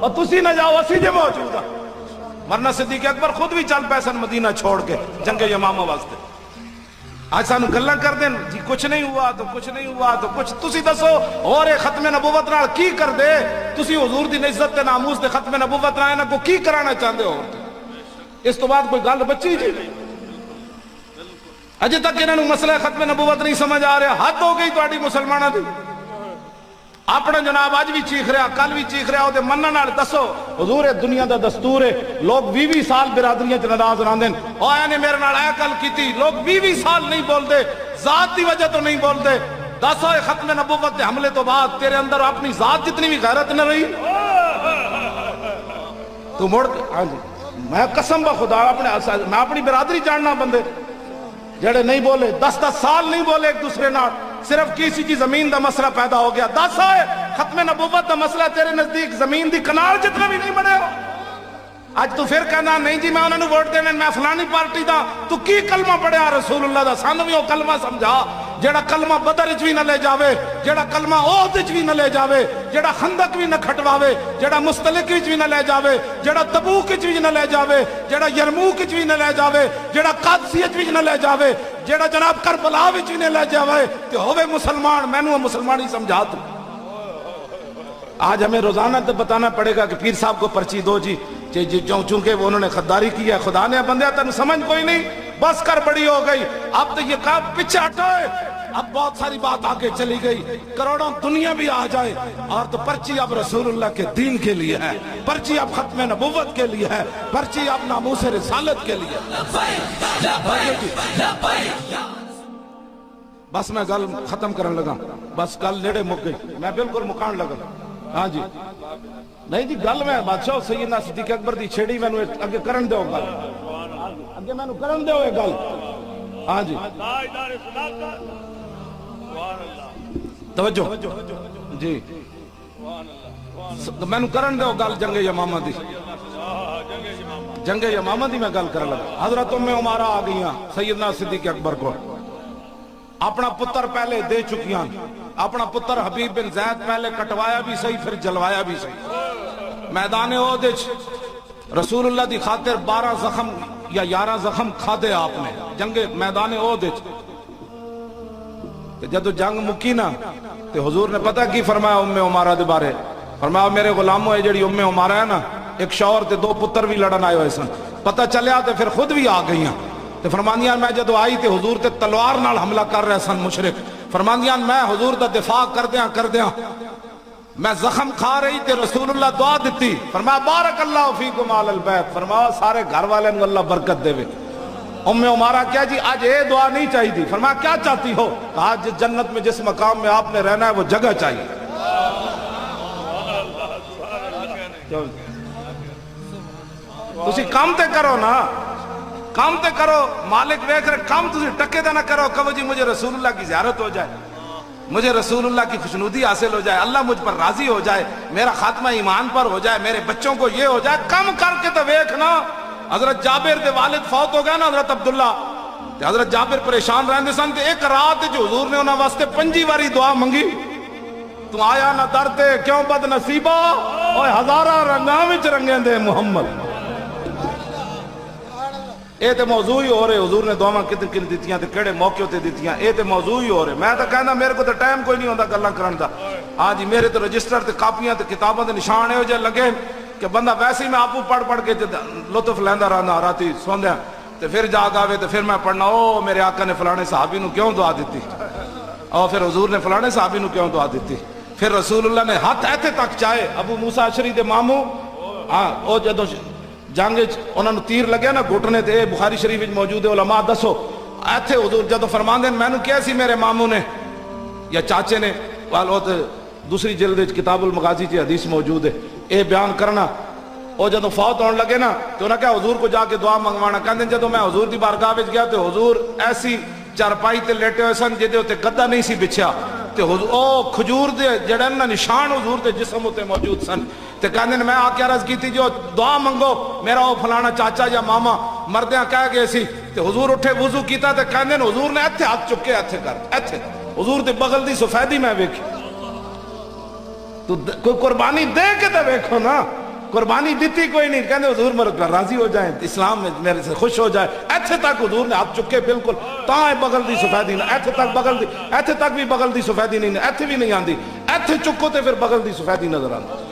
اور تسی نہ جاؤ اسی جے موجود ہے ورنہ صدیق اکبر خود بھی چل پے سن مدینہ چھوڑ کے جنگ یمامہ واسطے آج سانو گلاں کر دیں جی کچھ نہیں ہوا تو کچھ نہیں ہوا تو کچھ تسی دسو اور ختم نبوت نال کی کر دے تسی حضور دی عزت تے ناموس تے ختم نبوت نال انہاں کو کی کرانا چاہندے ہو اس تو بعد کوئی گل بچی جی اجے تک انہاں نوں مسئلہ ختم نبوت نہیں سمجھ آ رہا حد ہو گئی تہاڈی مسلماناں دی اپنا جناب اج بھی چیخ رہا کل بھی چیخ رہا او منن نال دسو حضور دنیا دا دستور ہے لوگ 20 سال برادریاں چ ناراض رہندے او اے نے میرے نال اے گل کیتی لوگ 20 سال نہیں بولدے ذات دی وجہ تو نہیں بولدے دسو ختم نبوت دے حملے تو بعد تیرے اندر اپنی ذات جتنی بھی غیرت نہ رہی تو مڑ ہاں جی میں قسم بخدا میں اپنی برادری جاننا بندے جڑے نہیں بولے 10 سال نہیں بولے ایک دوسرے نال صرف کسی کی زمین دا مسئلہ پیدا ہو گیا 10 آئے ختم نبوت دا مسئلہ تیرے نزدیک زمین دی کنار جتنا بھی نہیں بنے ہو آج تو پھر کہنا نہیں جی میں انہوں نے ووٹ دینے میں فلانی پارٹی دا تو کی کلمہ پڑھیا رسول اللہ دا سانو بھی وہ کلمہ سمجھا جیڑا کلمہ بدر اچ بھی نہ لے جاوے جیڑا کلمہ احد اچ بھی نہ لے جاوے جیڑا خندق بھی نہ کھٹواوے جیڑا مستلق وچ بھی نہ لے جاوے جیڑا تبوک وچ بھی نہ لے جاوے جیڑا یرموک وچ بھی نہ لے جاوے جیڑا قادسیہ وچ بھی نہ لے جاوے جیڑا جناب کربلا وچ بھی نہ لے جاوے تے ہوے مسلمان مینوں مسلمان ہی سمجھا تو آج ہمیں روزانہ تو بتانا پڑے گا کہ پیر صاحب کو پرچی دو جی چونکہ وہ انہوں نے خداری کی ہے خدا نے بندیا تن سمجھ کوئی نہیں بس کر بڑی ہو گئی اب تو یہ کام پیچھے ہٹائے اب بہت ساری بات آگے چلی گئی کروڑوں دنیا بھی آ جائے اور تو پرچی اب رسول اللہ کے دین کے لیے ہے پرچی اب ختم نبوت کے لیے ہے پرچی اب ناموس رسالت کے لیے بس میں گل ختم کرنے لگا بس گل نیڑے مک گئی میں بالکل مکان لگا ہاں جی نہیں جی گل میں بادشاہ سیدنا صدیق اکبر دی چھیڑی میں اگے کرن دیو گل اگے میں کرن دیو یہ گل ہاں جی توجہ جی میں کرن دیو گل جنگ یمامہ دی جنگ یمامہ دی میں گل کرن لگا حضرت ام عمارہ آ گئیاں سیدنا صدیق اکبر کو اپنا پتر پہلے دے چکیاں اپنا پتر حبیب بن زید پہلے کٹوایا بھی صحیح پھر جلوایا بھی صحیح میدان احد رسول اللہ دی خاطر 12 زخم یا 11 زخم کھادے آپ نے جنگ میدان احد جدو جنگ مکی نا تے حضور نے پتہ کی فرمایا ام عمارہ دے بارے فرمایا میرے غلاموں ہے جڑی ام عمارہ ہے نا ایک شوہر تے 2 پتر بھی لڑن آئے ہوئے سن پتہ چلیا تے پھر خود بھی آ گئیاں تے فرماندیاں میں جدو آئی تے حضور تے تلوار نال حملہ کر رہے سن مشرک فرماندیاں میں حضور دا دفاع کر دیاں میں زخم کھا رہی تے رسول اللہ دعا دیتی فرمایا بارک اللہ فیکم آل البیت فرمایا سارے گھر والے نے اللہ برکت دے ام عمارہ کیا جی آج یہ دعا نہیں چاہی تھی فرمایا کیا چاہتی ہو کہا جنت میں جس مقام میں آپ نے رہنا ہے وہ جگہ چاہیے تسی کام تے کرو نا کام تے کرو مالک ویکھ رہے کام تسی ٹکے تے نہ کرو کہو جی مجھے رسول اللہ کی زیارت ہو جائے مجھے رسول اللہ کی خوشنودی حاصل ہو جائے اللہ مجھ پر راضی ہو جائے میرا خاتمہ ایمان پر ہو جائے میرے بچوں کو یہ ہو جائے کم کر کے تو ویکھنا حضرت جابر دے والد فوت ہو گیا نا حضرت عبداللہ حضرت جابر پریشان رہندے سن تے ایک رات جو حضور نے انہاں واسطے 5 واری دعا منگی تو آیا نہ درتے کیوں بد نصیبہ اوے ہزاراں رنگاں وچ رنگیں دے محمد اے تے موضوع ہی ہو رہے حضور نے دعاواں کتنے دتیاں تے کیڑے موقع تے دتیاں اے تے موضوع ہی ہو رہے میں تے کہندا میرے کو تے ٹائم کوئی نہیں ہوندا گلاں کرن دا ہاں جی میرے تے رجسٹر تے کاپیاں تے کتاباں تے نشان ہو جے لگے کہ بندہ ویسے ہی میں آپ کو پڑھ پڑھ کے لطف لیندہ رہنا راتی سوندیا تو پھر جاگ آوے تو پھر میں پڑھنا او میرے آقا نے فلانے صحابی نو کیوں دعا دیتی اور پھر حضور نے فلانے صحابی نو کیوں دعا دیتی پھر رسول اللہ نے ہاتھ ایتھے تک چاہے ابو موسیٰ اشعری دے ماموں او جدو جنگ انہوں نے تیر لگیا نا گھٹنے تے بخاری شریف وچ موجود ہے علماء دسو ایتھے حضور جدو فرمان دین میں نے کیا سی میرے ماموں نے یا چاچے نے دوسری جلد کتاب المغازی کی حدیث موجود ہے اے بیان کرنا او جدو فوت ہونے لگے نا تو انہوں نے کہا حضور کو جا کے دعا منگوانا کہتے ہیں جدو میں حضور دی بارگاہ وچ گیا تو حضور ایسی چارپائی تے لیٹے ہوئے سن جدے ہوتے گدا نہیں سی بچھیا تے او کھجور دے جڑے نا نشان حضور دے جسم ہوتے موجود سن تے کہتے ہیں میں آکے عرض کی تھی جو دعا منگو میرا او فلانا چاچا یا ماما مردیاں کہہ گئے سی تے حضور اٹھے وضو کیتا تے کہتے ہیں حضور نے ایتھے ہاتھ چکے ایتھے کر ایتھے حضور دے بغل دی سفیدی میں ویکھی تو کوئی قربانی دے کے تے ویکھو نا قربانی دیتی کوئی نہیں کہنے حضور میرے راضی ہو جائیں اسلام میں میرے سے خوش ہو جائے ایتھے تک حضور نے ہاتھ چکے بالکل تاں بغل دی سفیدی نہ ایتھے تک بغل دی ایتھے تک بھی بغل دی سفیدی نہیں ایتھے بھی نہیں آندی ایتھے چکو تے پھر بغل دی سفیدی نظر آندی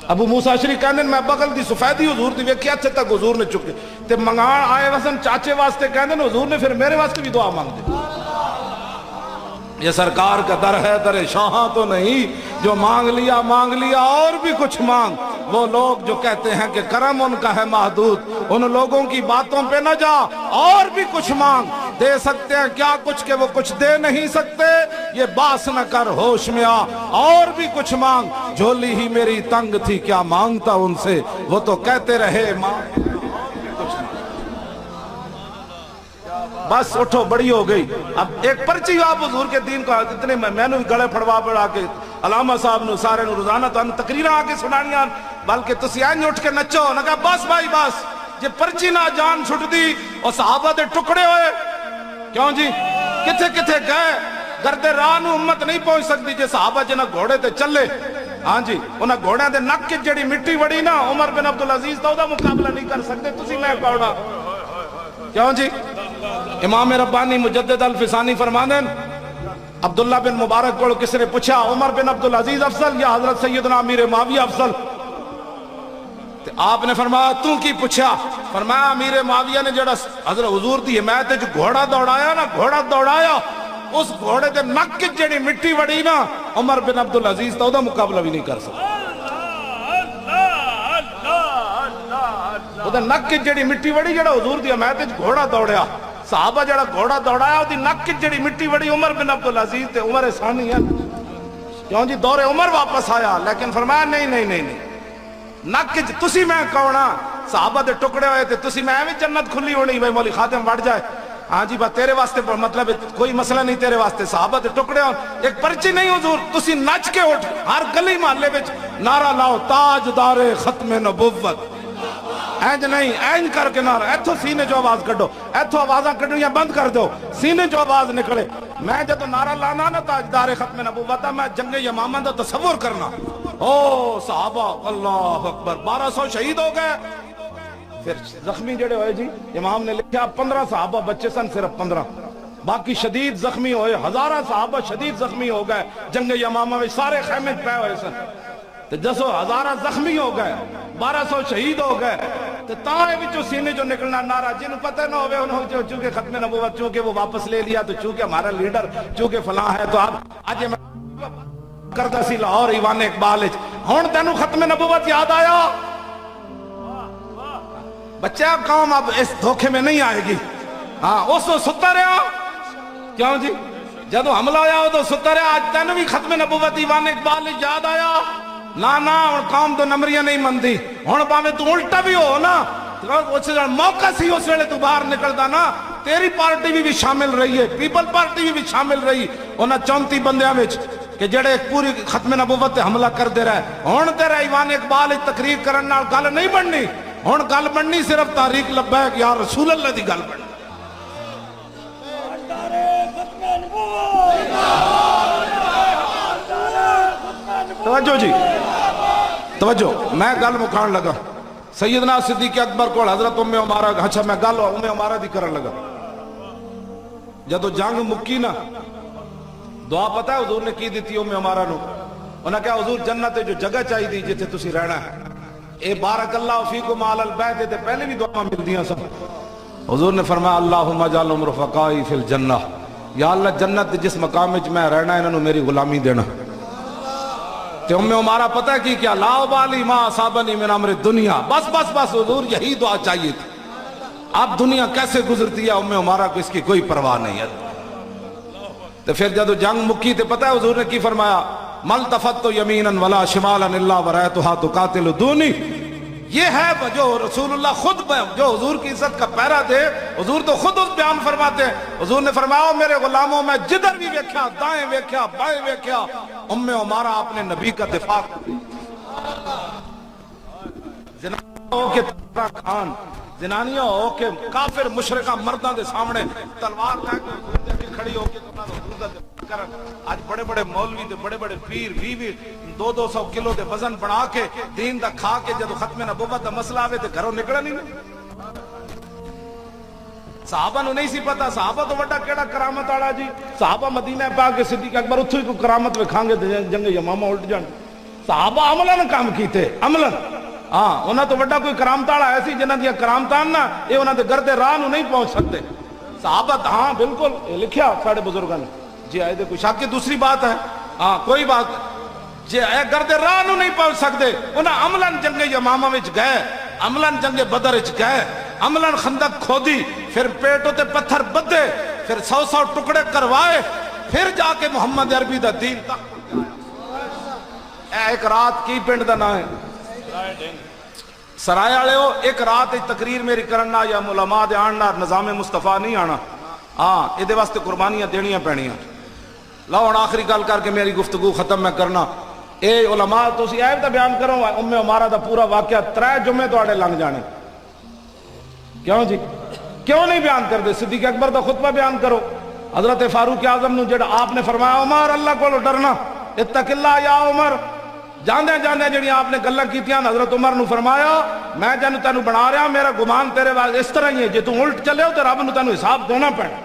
ابو موسیٰ اشعری کہنے میں بغل دی سفیدی حضور دی ویکھی ایتھے تک حضور نے چکے تے منگان آئے وسن چاچے واسطے کہنے حضور نے پھر میرے واسطے بھی دعا مانگ دی یہ سرکار کا در ہے در شاہاں تو نہیں جو مانگ لیا اور بھی کچھ مانگ وہ لوگ جو کہتے ہیں کہ کرم ان کا ہے محدود ان لوگوں کی باتوں پہ نہ جا اور بھی کچھ مانگ دے سکتے ہیں کیا کچھ کہ وہ کچھ دے نہیں سکتے یہ باس نہ کر ہوش میں آ اور بھی کچھ مانگ جھولی ہی میری تنگ تھی کیا مانگتا ان سے وہ تو کہتے رہے مانگ بس اٹھو بڑی ہو گئی اب ایک پرچی آپ حضور کے دین کو اتنے میں نے گڑے پھڑوا پڑا کے علامہ صاحب نے سارے نے روزانہ تو تقریرہ آکے سنانیاں بلکہ تسی آئیں اٹھ کے نچو نہ کہا بس بھائی بس یہ پرچی نہ جان چھٹ دی اور صحابہ دے ٹکڑے ہوئے کیوں جی کتھے کتھے گئے گردے راہ نو امت نہیں پہنچ سکتی جے صحابہ جنہ گھوڑے تے چلے ہاں جی انہاں گھوڑے دے نک کی جڑی مٹی وڑی نا عمر بن عبدالعزیز تو دا مقابلہ نہیں کر سکتے تسی میں کوڑا کیوں جی امام ربانی مجدد الفسانی فرمانے عبداللہ بن مبارک کو کس نے پوچھا عمر بن عبدالعزیز افضل یا حضرت سیدنا امیر معاویہ افضل آپ نے فرمایا تو کی پوچھا فرمایا امیر معاویہ نے جڑا حضرت حضور دی حمایت جو گھوڑا دوڑایا اس گھوڑے دے نک کی جڑی مٹی وڑی نا عمر بن عبدالعزیز تو دا مقابلہ بھی نہیں کر سکتا وہ نک کی جڑی مٹی وڑی جڑا حضور دی حمایت گھوڑا دوڑیا صحابہ جڑا گھوڑا دوڑایا وہ نک کی جڑی مٹی وڑی عمر بن عبدالعزیز تے عمر ثانی ہے کیوں جی دور عمر واپس آیا لیکن فرمایا نہیں نک کی تسی میں کونا صحابہ دے ٹکڑے ہوئے تھے تسی میں جنت کھلی ہونی بھائی مولی خاتم بڑھ جائے ہاں جی بات تیرے واسطے مطلب کوئی مسئلہ نہیں تیرے واسطے صحابہ دے ٹکڑے ہوں ایک پرچی نہیں حضور تسی نچ کے اٹھ ہر گلی محلے وچ نعرہ لاؤ تاجدار ختم نبوت اینج نہیں اینج کر کے نعرہ ایتھو سینے جو آواز کٹو ایتھو آوازاں کٹنیاں بند کر دو سینے جو آواز نکلے میں جب نعرہ لانا نا تاجدار ختم نبوت میں جنگ یمامہ دا تصور کرنا او صحابہ اللہ اکبر 1200 شہید ہو گئے پھر زخمی جڑے ہوئے جی امام نے لکھا 15 صحابہ بچے سن صرف 15 باقی شدید زخمی ہوئے ہزارہ صحابہ شدید زخمی ہو گئے جنگ یمامہ میں سارے خیمے پہ ہوئے سن تو جسو ہزارہ زخمی ہو گئے 1200 شہید ہو گئے تو تاہے بھی جو سینے جو نکلنا نعرہ جنہوں پتہ نہ ہوئے انہوں چونکہ ختم نبوت چونکہ وہ واپس لے لیا تو چونکہ ہمارا لیڈر چونکہ فلاں ہے تو آپ آج کردہ سی لاہور ایوان اقبال ہون تینوں ختم نبوت یاد آیا بچہ قوم اب اس دھوکے میں نہیں آئے گی ہاں اس تو ستا رہا کیوں جی جدو حملہ آیا ہو تو ستا رہا آج تینوں بھی ختم نبوت ایوان اقبال یاد آیا نا اور قوم تو نمریاں نہیں مندی ہون پاوے تو الٹا بھی ہو نا موقع سی اس ویلے تو باہر نکلتا نا تیری پارٹی بھی شامل رہی ہے پیپل پارٹی بھی شامل رہی انہاں 34 بندیاں وچ کہ جڑے پوری ختم نبوت تے حملہ کر دے رہے ہون تیرا ایوان اقبال تقریر کرن نال گل نہیں بننی ہون گل بننی صرف تحریک لبیک یا رسول اللہ دی گل بننی توجہ جی توجہ میں گل مکھان لگا سیدنا صدیق اکبر کو حضرت ام عمارہ اچھا میں گل ام عمارہ دی کرن لگا جدو جنگ مکی نا دعا پتہ ہے حضور نے کی دیتی ام عمارہ نو انہاں کہا حضور جنت جو جگہ چاہی دی جتے تسی رہنا ہے اے بارک اللہ فیکم علی البیت تے پہلے بھی دعا ملدیاں سن. حضور نے فرمایا اللہم اجعلہم رفقائی فی الجنہ، یا اللہ جنت جس مقام وچ میں رہنا انہوں میری غلامی دینا. تے عمارہ پتہ ہے کی کیا، لا ابالی ما اصابنی من امر دنیا، بس بس بس حضور یہی دعا چاہیے تھی. اب دنیا کیسے گزرتی ہے عمارہ کو اس کی کوئی پرواہ نہیں ہے. تو پھر جب جنگ مکی تو پتہ ہے حضور نے کی فرمایا، ملتفت یمینا ولا شمالا الا ورأیتها تقاتل دونی. یہ ہے جو رسول اللہ خود جو حضور کی عزت کا پیرا تھے، حضور تو خود اس بیان فرماتے ہیں. حضور نے فرمایا میرے غلاموں میں جدھر بھی ویکھیا، دائیں ویکھیا بائیں ویکھیا، عمارہ اپنے نبی کا دفاع کرتی. زنانیوں کے تارا خان، زنانیاں ہو کے کافر مشرکہ مرداں دے سامنے تلوار لے کے کھڑی ہو کے حضور دا دفاع کرن. آج بڑے بڑے مولوی دے بڑے بڑے پیر 200 کلو دے وزن بنا کے دین دا کھا کے جدو ختم نبوت دا مسئلہ آوے تے گھروں نکلا نہیں. صحابہ نو نہیں سی پتا، صحابہ تو وڈا کیڑا کرامت والا جی. صحابہ مدینہ پاک کے صدیق اکبر اتھو ہی کو کرامت وکھانگے جنگ یمامہ الٹ جان. صحابہ عملاً کام کیتے، عملاً. ہاں انہاں تو وڈا کوئی کرامت والا ایسی جنہاں دیا کرامتان نا یہ انہاں دے گردے راہ نو نہیں پہنچ سکتے. صحابہ ہاں بالکل لکھیا ساڑھے بزرگاں نے جی آئے دے کوئی شک کی دوسری بات ہے. ہاں کوئی بات جی اے گردے راہ نو نہیں پہنچ سکتے. انہاں عملاً جنگ یمامہ وچ گئے، عملاً جنگ بدر وچ گئے، عملاً خندق کھودی، پھر پیٹوں تے پتھر بدے، پھر 100 ٹکڑے کروائے، پھر جا کے محمد عربی دا دین تک. اے ایک رات کی پنڈ دا نام ہے سرائے والے ہو. ایک رات تقریر میری کرنا یا علماء دے آنا نظام مصطفیٰ نہیں آنا. ہاں یہ واسطے قربانیاں دینیاں پینیاں. لو ہن آخری گل کر کے میری گفتگو ختم میں کرنا. اے علماء تسی ایب دا بیان کرو عمارہ دا پورا واقعہ 3 جمعے تواڈے لنگ جانے. کیوں جی کیوں نہیں بیان کر دے؟ صدیق اکبر دا خطبہ بیان کرو. حضرت فاروق اعظم نو جڑا آپ نے فرمایا عمر اللہ کو ڈرنا، اتق اللہ یا عمر. جاندے جاندے جڑی آپ نے گلاں کیتیاں حضرت عمر نو فرمایا میں جن تینوں بنا رہا میرا گمان تیرے واسطے اس طرح ہی ہے، جے تو الٹ چلے ہو تو رب نو تینوں حساب دینا پینا.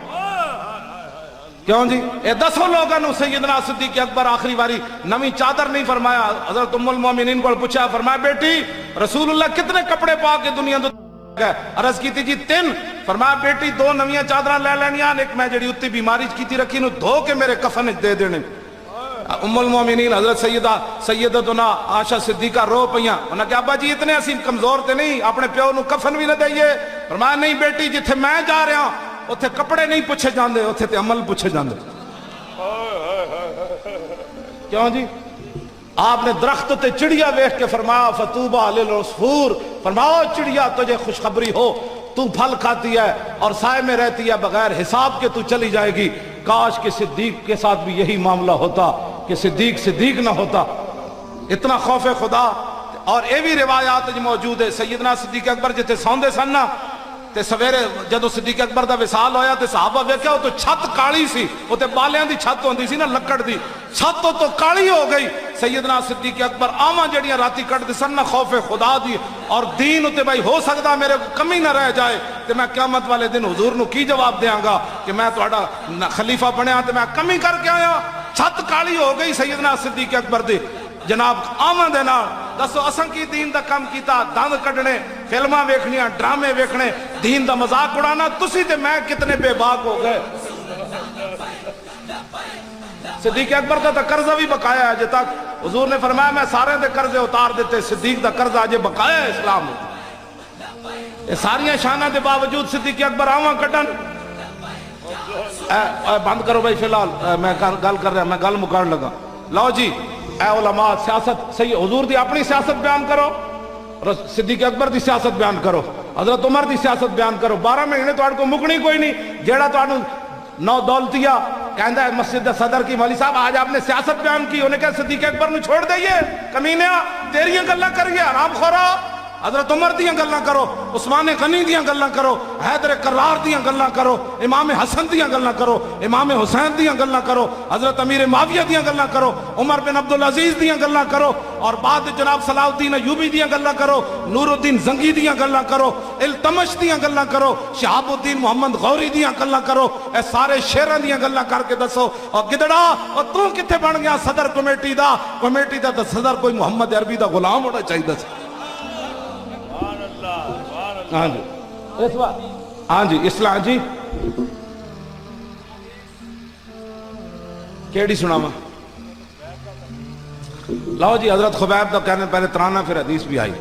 کیوں جی اے 10 لوگاں نو سیدنا صدیق اکبر آخری باری نویں چادر نہیں فرمایا. حضرت ام المومنین کو پوچھا، فرمایا بیٹی رسول اللہ کتنے کپڑے پا کے دنیا تو عرض کی تھی جی 3. فرمایا بیٹی 2 نویاں چادراں لے لینیاں، ایک میں جڑی اتنی بیماری کیتی رکھی نو دھو کے میرے کفن دے دینے. ام المومنین حضرت سیدتنا عائشہ صدیقہ رو پئیاں. انہاں کہ ابا جی اتنے اسی کمزور تے نہیں اپنے پیو نو کفن بھی نہ دئیے. فرمایا نہیں بیٹی جتھے میں جا رہا اتھے کپڑے نہیں پوچھے جاندے، اتھے تے عمل پوچھے جاندے. کیوں جی آپ نے درخت تے چڑیا ویکھ کے فرمایا فتوبہ للعصفور. فرماؤ چڑیا تجھے خوشخبری ہو تو پھل کھاتی ہے اور سائے میں رہتی ہے، بغیر حساب کے تو چلی جائے گی. کاش کہ صدیق کے ساتھ بھی یہی معاملہ ہوتا کہ صدیق نہ ہوتا. اتنا خوف خدا. اور یہ بھی روایات موجود ہے سیدنا صدیق اکبر جتے سوندے سن نا تے سویرے جدو صدیق اکبر دا وصال ہویا تے صحابہ ویکھیا تو چھت کالی سی، او تے بالیاں دی چھت ہوندی سی نا لکڑ دی، چھت تو کالی ہو گئی. سیدنا صدیق اکبر آواں جڑیاں راتی کٹ دے سن نا خوف خدا دی اور دین تے بھائی ہو سکدا میرے کمی نہ رہ جائے تے میں قیامت والے دن حضور نو کی جواب دیاں گا کہ میں تہاڈا خلیفہ بنیا تے میں کمی کر کے آیا. چھت کالی ہو گئی سیدنا صدیق اکبر دی جناب آواں دے نال. دسو اساں کی دین دا کم کیتا؟ دند کڈنے، فلماں ویکھنیاں، ڈرامے ویکھنے، دین دا مذاق اڑانا. تسی تے میں کتنے بے باک ہو گئے. صدیق اکبر دا قرضہ بھی بقایا ہے اجے تک. حضور نے فرمایا میں سارے دے قرضے اتار دیتے، صدیق دا قرضہ اجے بقایا ہے اسلام میں. یہ ساریاں شاناں دے باوجود صدیق اکبر آواں کڈن. بند کرو بھائی فی الحال میں گل کر رہا، میں گل مکان لگا. لو جی اے علماء سیاست صحیح حضور دی اپنی سیاست بیان کرو، صدیق اکبر دی سیاست بیان کرو، حضرت عمر دی سیاست بیان کرو. 12 مہینے تو کو مکنی کوئی نہیں. جیڑا تو نو دولتیا کہندا ہے مسجد صدر کی مولوی صاحب آج آپ نے سیاست بیان کی، انہیں کہا صدیق اکبر نو چھوڑ دئیے کمینیا تیریاں گلاں کریے حرام خورا. حضرت عمر دیاں گلاں کرو، عثمان غنی دیاں گلاں کرو، حیدر کرار دیاں گلاں کرو، امام حسن دیاں گلاں کرو، امام حسین دیاں گلاں کرو، حضرت امیر معاویہ دیاں گلاں کرو، عمر بن عبدالعزیز دیاں گلاں کرو، اور بعد جناب صلاح الدین ایوبی دیاں گلاں کرو، نور الدین زنگی دیاں گلاں کرو، التمش دیاں گلاں کرو، شہاب الدین محمد غوری دیاں گلاں کرو. اے سارے شیراں دیاں گلاں کر کے دسو. اور گدڑا اور تو کتے بن گیا صدر کمیٹی دا؟ کمیٹی دا صدر کوئی محمد عربی دا غلام ہونا چاہیے. ہاں جی اس بار ہاں جی اصلاح جی کیڑی سناوا لاؤ جی حضرت خبیب دا کہنے پہلے ترانہ پھر حدیث بھی آئی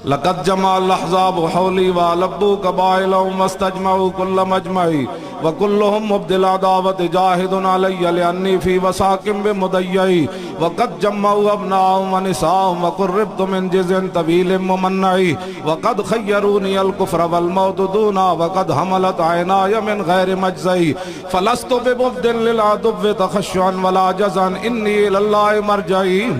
لقد جمع الاحزاب حولی ولبوا قبائلهم واستجمعوا كل مجمعي وكلهم مبدل عداوت جاهد علي لاني في وساق بمضيعي وقد جمعوا ابناءهم ونساءهم وقربت من جزء طويل ممنعي وقد خيروني الكفر والموت دونا وقد حملت عيناي من غير مجزي فلست بمبدل للعدو تخشعا ولا جزعا اني الى الله مرجعي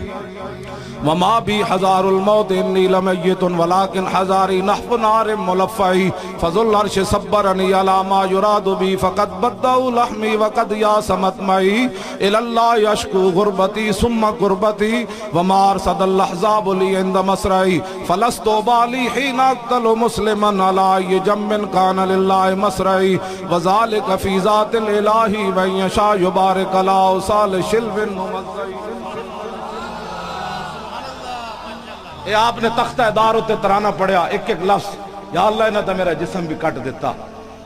وما بي حذار الموت اني لميت ولكن حذاري نحو نار ملفعي فذو العرش صبرني على ما يراد بي فقد بدأوا لحمي وقد ياسمت معي الى الله يشكو غربتي ثم قربتي وما ارصد الاحزاب لي عند مسرعي فلست بالي حين اقتل مسلما على اي جنب كان لله مسرعي وذلك في ذات الاله من يشاء يبارك له صالح شلو ممزعي اے آپ نے تختہ دار ہوتے ترانہ پڑھیا ایک ایک لفظ یا اللہ انہاں تا میرا جسم بھی کٹ دیتا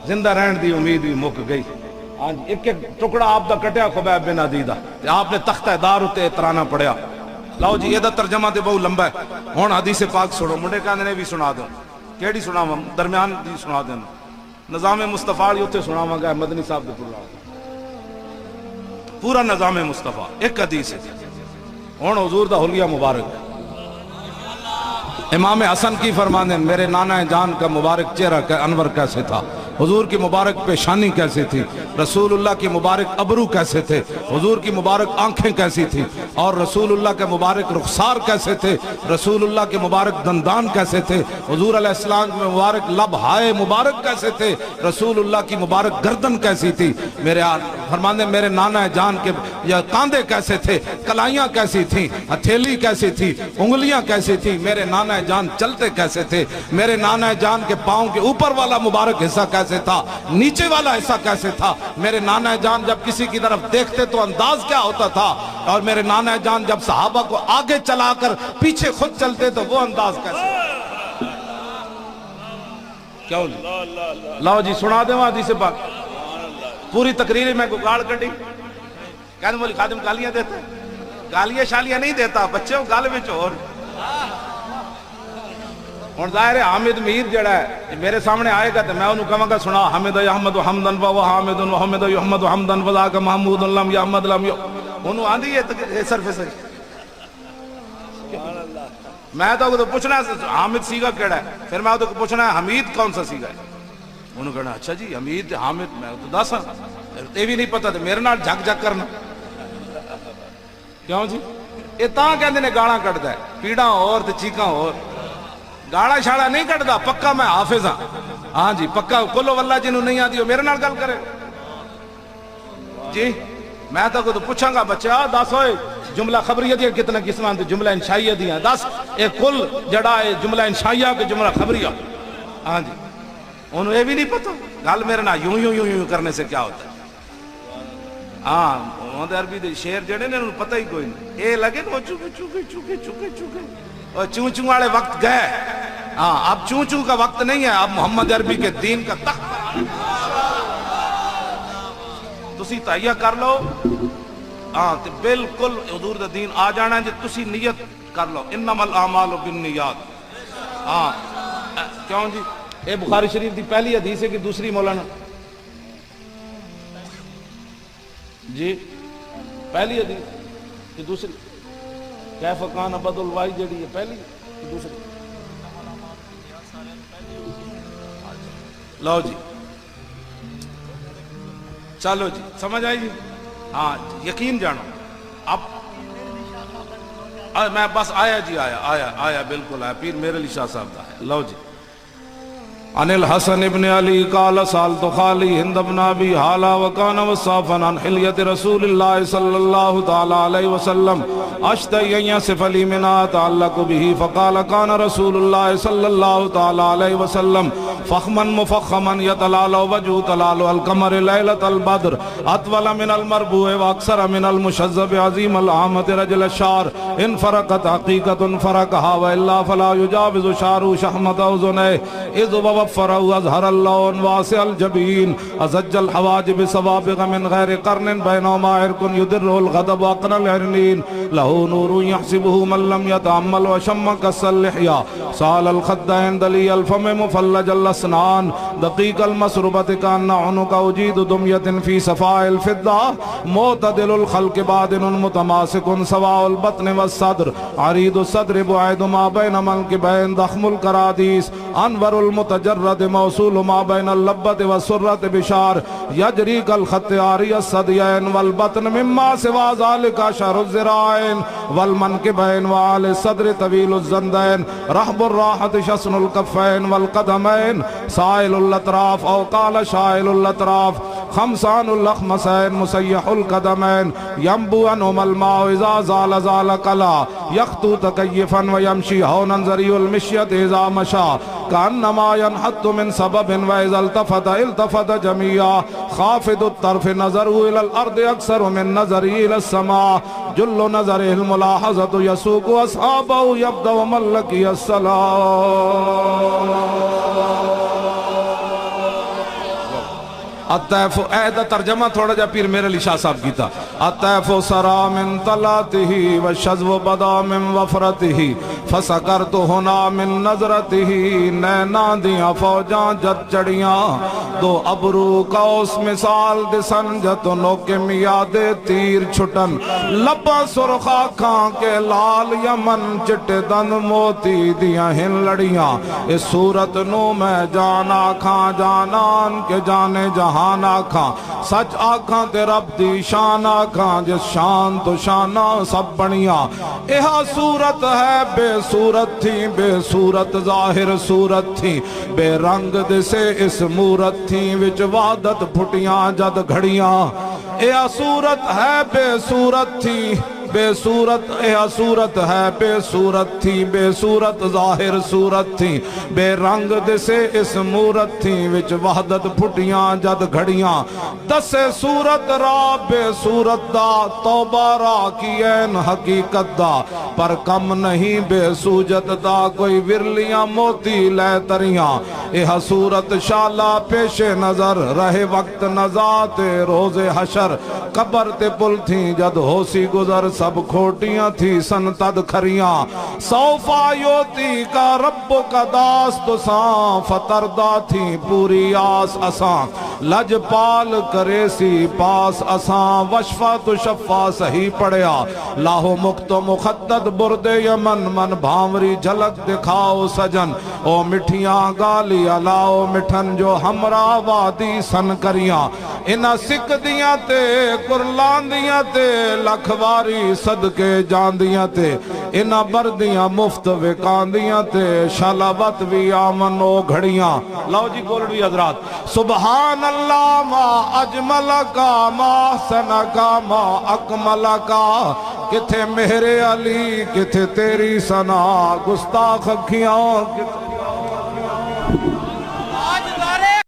زندہ رہن دی امید بھی مک گئی ایک ایک ٹکڑا آپ دا کٹیا خبیب بن عدی دا آپ نے تختہ دار ہوتے ترانہ پڑھیا لاؤ جی یہ دا ترجمہ دے بہت لمبا ہے ہون حدیث پاک سنو منڈے کہنے نے بھی سنا دوں کیڑی سنا درمیان دی سنا دیں نظام مصطفیٰ ہوتے سنا گا مدنی صاحب دے پورا نظام مصطفیٰ ایک حدیث ہے ہون حضور دا حلیہ مبارک امام حسن کی فرمانے میرے نانا جان کا مبارک چہرہ انور کیسے تھا حضور کی مبارک پیشانی کیسے تھی رسول اللہ کی مبارک ابرو کیسے تھے حضور کی مبارک آنکھیں کیسی تھی اور رسول اللہ کے مبارک رخسار کیسے تھے رسول اللہ کے مبارک دندان کیسے تھے حضور علیہ السلام کے مبارک لب ہائے مبارک کیسے تھے رسول اللہ کی مبارک گردن کیسی تھی میرے فرمانے میرے نانا جان کے کاندھے کیسے تھے کلائیاں کیسی تھیں ہتھیلی کیسی تھی انگلیاں کیسی تھی میرے نانا جان چلتے کیسے تھے میرے نانا جان کے پاؤں کے اوپر والا مبارک حصہ کیسے تھا نیچے والا حصہ کیسے تھا میرے نانا جان جب کسی کی طرف دیکھتے تو انداز کیا ہوتا تھا اور میرے نانا جان جب صحابہ کو آگے چلا کر پیچھے خود چلتے تو وہ انداز کیسے کیوں لاؤ جی سنا دے وہاں حدیث پاک پوری تقریر میں کو گاڑ کٹی کہنے بولی خادم گالیاں دیتا گالیاں شالیاں نہیں دیتا بچے ہو گال بچ اور اور ظاہر ہے حامد میر جڑا ہے میرے سامنے آئے گا تو میں انہوں کہوں گا سنا حمد یحمد حمدن و حامد و حمد یحمد حمدن و ذاک محمود لم یحمد لم انہوں آندھی ہے صرف سے میں تو پوچھنا ہے حامد سیگا کیڑا ہے پھر میں تو پوچھنا ہے حمید کون سا سیگا ہے انہوں کہنا اچھا جی حمید حامد میں تو دس یہ بھی نہیں پتا تو میرے نال جھک جھک کرنا کیوں جی یہ تاں کہندے نے گاڑاں کٹدا ہے پیڑاں اور تے چیکاں اور گاڑا شاڑا نہیں کٹدا پکا میں حافظ ہاں ہاں جی پکا کلو واللہ جنہوں نہیں آتی ہو میرے نال گل کرے جی میں تو پوچھاں گا بچہ دس ہوئے جملہ خبریہ دیا کتنا قسمان تو جملہ انشائیہ دیا دس ایک کل جڑا ہے جملہ انشائیہ کے جملہ خبریہ ہاں جی انہوں یہ بھی نہیں پتا گل میرے نال یوں یوں یوں یوں کرنے سے کیا ہوتا ہے ہاں انہوں نے عربی دے شیر جڑے نے انہوں پتہ ہی کوئی نہیں اے لگے وہ چوکے چوکے چوکے چوکے چوکے اور چون چون والے وقت گئے ہاں اب چون چون کا وقت نہیں ہے اب محمد عربی کے دین کا تخت تسی تہیہ کر لو ہاں بالکل حضور دا دین آ جانا ہے جی تسی نیت کر لو انما الاعمال بالنیات ہاں کیوں جی اے بخاری شریف دی پہلی حدیث ہے کہ دوسری مولانا جی پہلی حدیث کہ دوسری کیف کان عبد الوائی جڑی ہے پہلی کہ دوسری لو جی چلو جی سمجھ آئی جی ہاں یقین جانو اب میں بس آیا جی آیا بالکل آیا پیر میرے علی شاہ صاحب دا ہے لو جی عن الحسن ابن علی قال سألت خالی ہند بن ابی حالہ وکان وصافا عن حلیت رسول اللہ صلی اللہ تعالی علیہ وسلم اشتہی ان یصف لی منہ تعلق به فقال کان رسول اللہ صلی اللہ تعالی علیہ وسلم فخما مفخما یتلال وجہ تلال القمر لیلۃ البدر اطول من المربوع واکثر من المشذب عظیم العامت رجل الشعر ان فرقت حقیقت فرقها والا فلا یجاوز شعر شحمت اذنہ اذ وفروا اظہر اللون واسع الجبین ازج الحواجب سوابغ من غیر قرن بینہما عرق یدر الغضب وقن العرنین لہو نور یحسبه من لم يتعمل وشم کس اللحیا سال الخدین دلی الفم مفلج الاسنان دقیق المسربت کان عنق اجید دمیت فی صفاء الفدہ معتدل الخلق بادن متماسک سواء البطن والصدر عرید الصدر بعید ما بین منکبین ضخم الکرادیس انور المتجرد موصول ما بین اللبت والسرت بشار یجری کالخط عاری الصدیین والبطن مما سوا ذالک شر الزرائن والمنکبین وعال الصدر طویل الزندین رحب الراحت شسن الکفین والقدمین سائل الاطراف او قال شائل الاطراف خمسان الاخمسین مسیح القدمین ینبو انہم الماء اذا زال زال قلا یخطو تکیفا ویمشی ہونا ذریع المشیت اذا مشا کانما ینحط من سبب وإذا التفت التفت جميعا خافض الطرف نظره إلى الأرض أكثر من نظره إلى السماء جل نظره الملاحظة يسوق أصحابه يبدأ من لقي السلام الطیف اہدہ ترجمہ تھوڑا جا پیر میرے علی شاہ صاحب کی تھا الطیف سرا من طلاته والشذو بدا من وفرته فسکرت ہونا من نظرته نینا دیاں فوجاں جت چڑیاں دو ابرو قوس مثال دسن جتنوں کے میاد تیر چھٹن لبا سرخا کھان کے لال یمن چٹے دن موتی دیاں ہن لڑیاں اس صورت نو میں جانا کھان جانان کے جانے جہاں آکھاں سچ آکھاں تے رب دی شان آکھاں جس شان تو شانہ سب بنیاں ایہا صورت ہے بے صورت تھی بے صورت ظاہر صورت تھی بے رنگ دے سے اس مورت تھی وچ وعدت پھٹیاں جد گھڑیاں ایہا صورت ہے بے صورت تھی بے صورت ایہا صورت ہے بے صورت تھی بے صورت ظاہر صورت تھی بے رنگ دے سے اس مورت تھی وچ وحدت پھٹیاں جد گھڑیاں دسے صورت را بے صورت دا توبہ را کی این حقیقت دا پر کم نہیں بے سوجت دا کوئی ورلیاں موتی لے تریاں ایہا صورت شالا پیش نظر رہے وقت نزات روز حشر قبر تے پل تھی جد ہوسی گزر سب کھوٹیاں تھی سن تد کھریاں سوفا یوتی کا رب کا داست ساں فتردہ تھی پوری آس اساں لج پال کرے سی پاس اساں وشفا تو شفا سہی پڑیا لاہو مکتو مخدد بردے یمن من بھامری جھلک دکھاؤ سجن او مٹھیاں گالی الاؤ مٹھن جو ہمرا وادی سن کریاں انہ سکھ دیاں تے قرلان دیاں تے لکھواری صدقے جان دیاں تے انہ بردیاں مفت وکان دیاں تے شلبت وی آمن او گھڑیاں لاؤ جی گولڈوی حضرات سبحان اللہ ما اجمل کا ما حسن کا ما اکمل کا کتھے میرے علی کتھے تیری ثنا گستاخ اکھیاں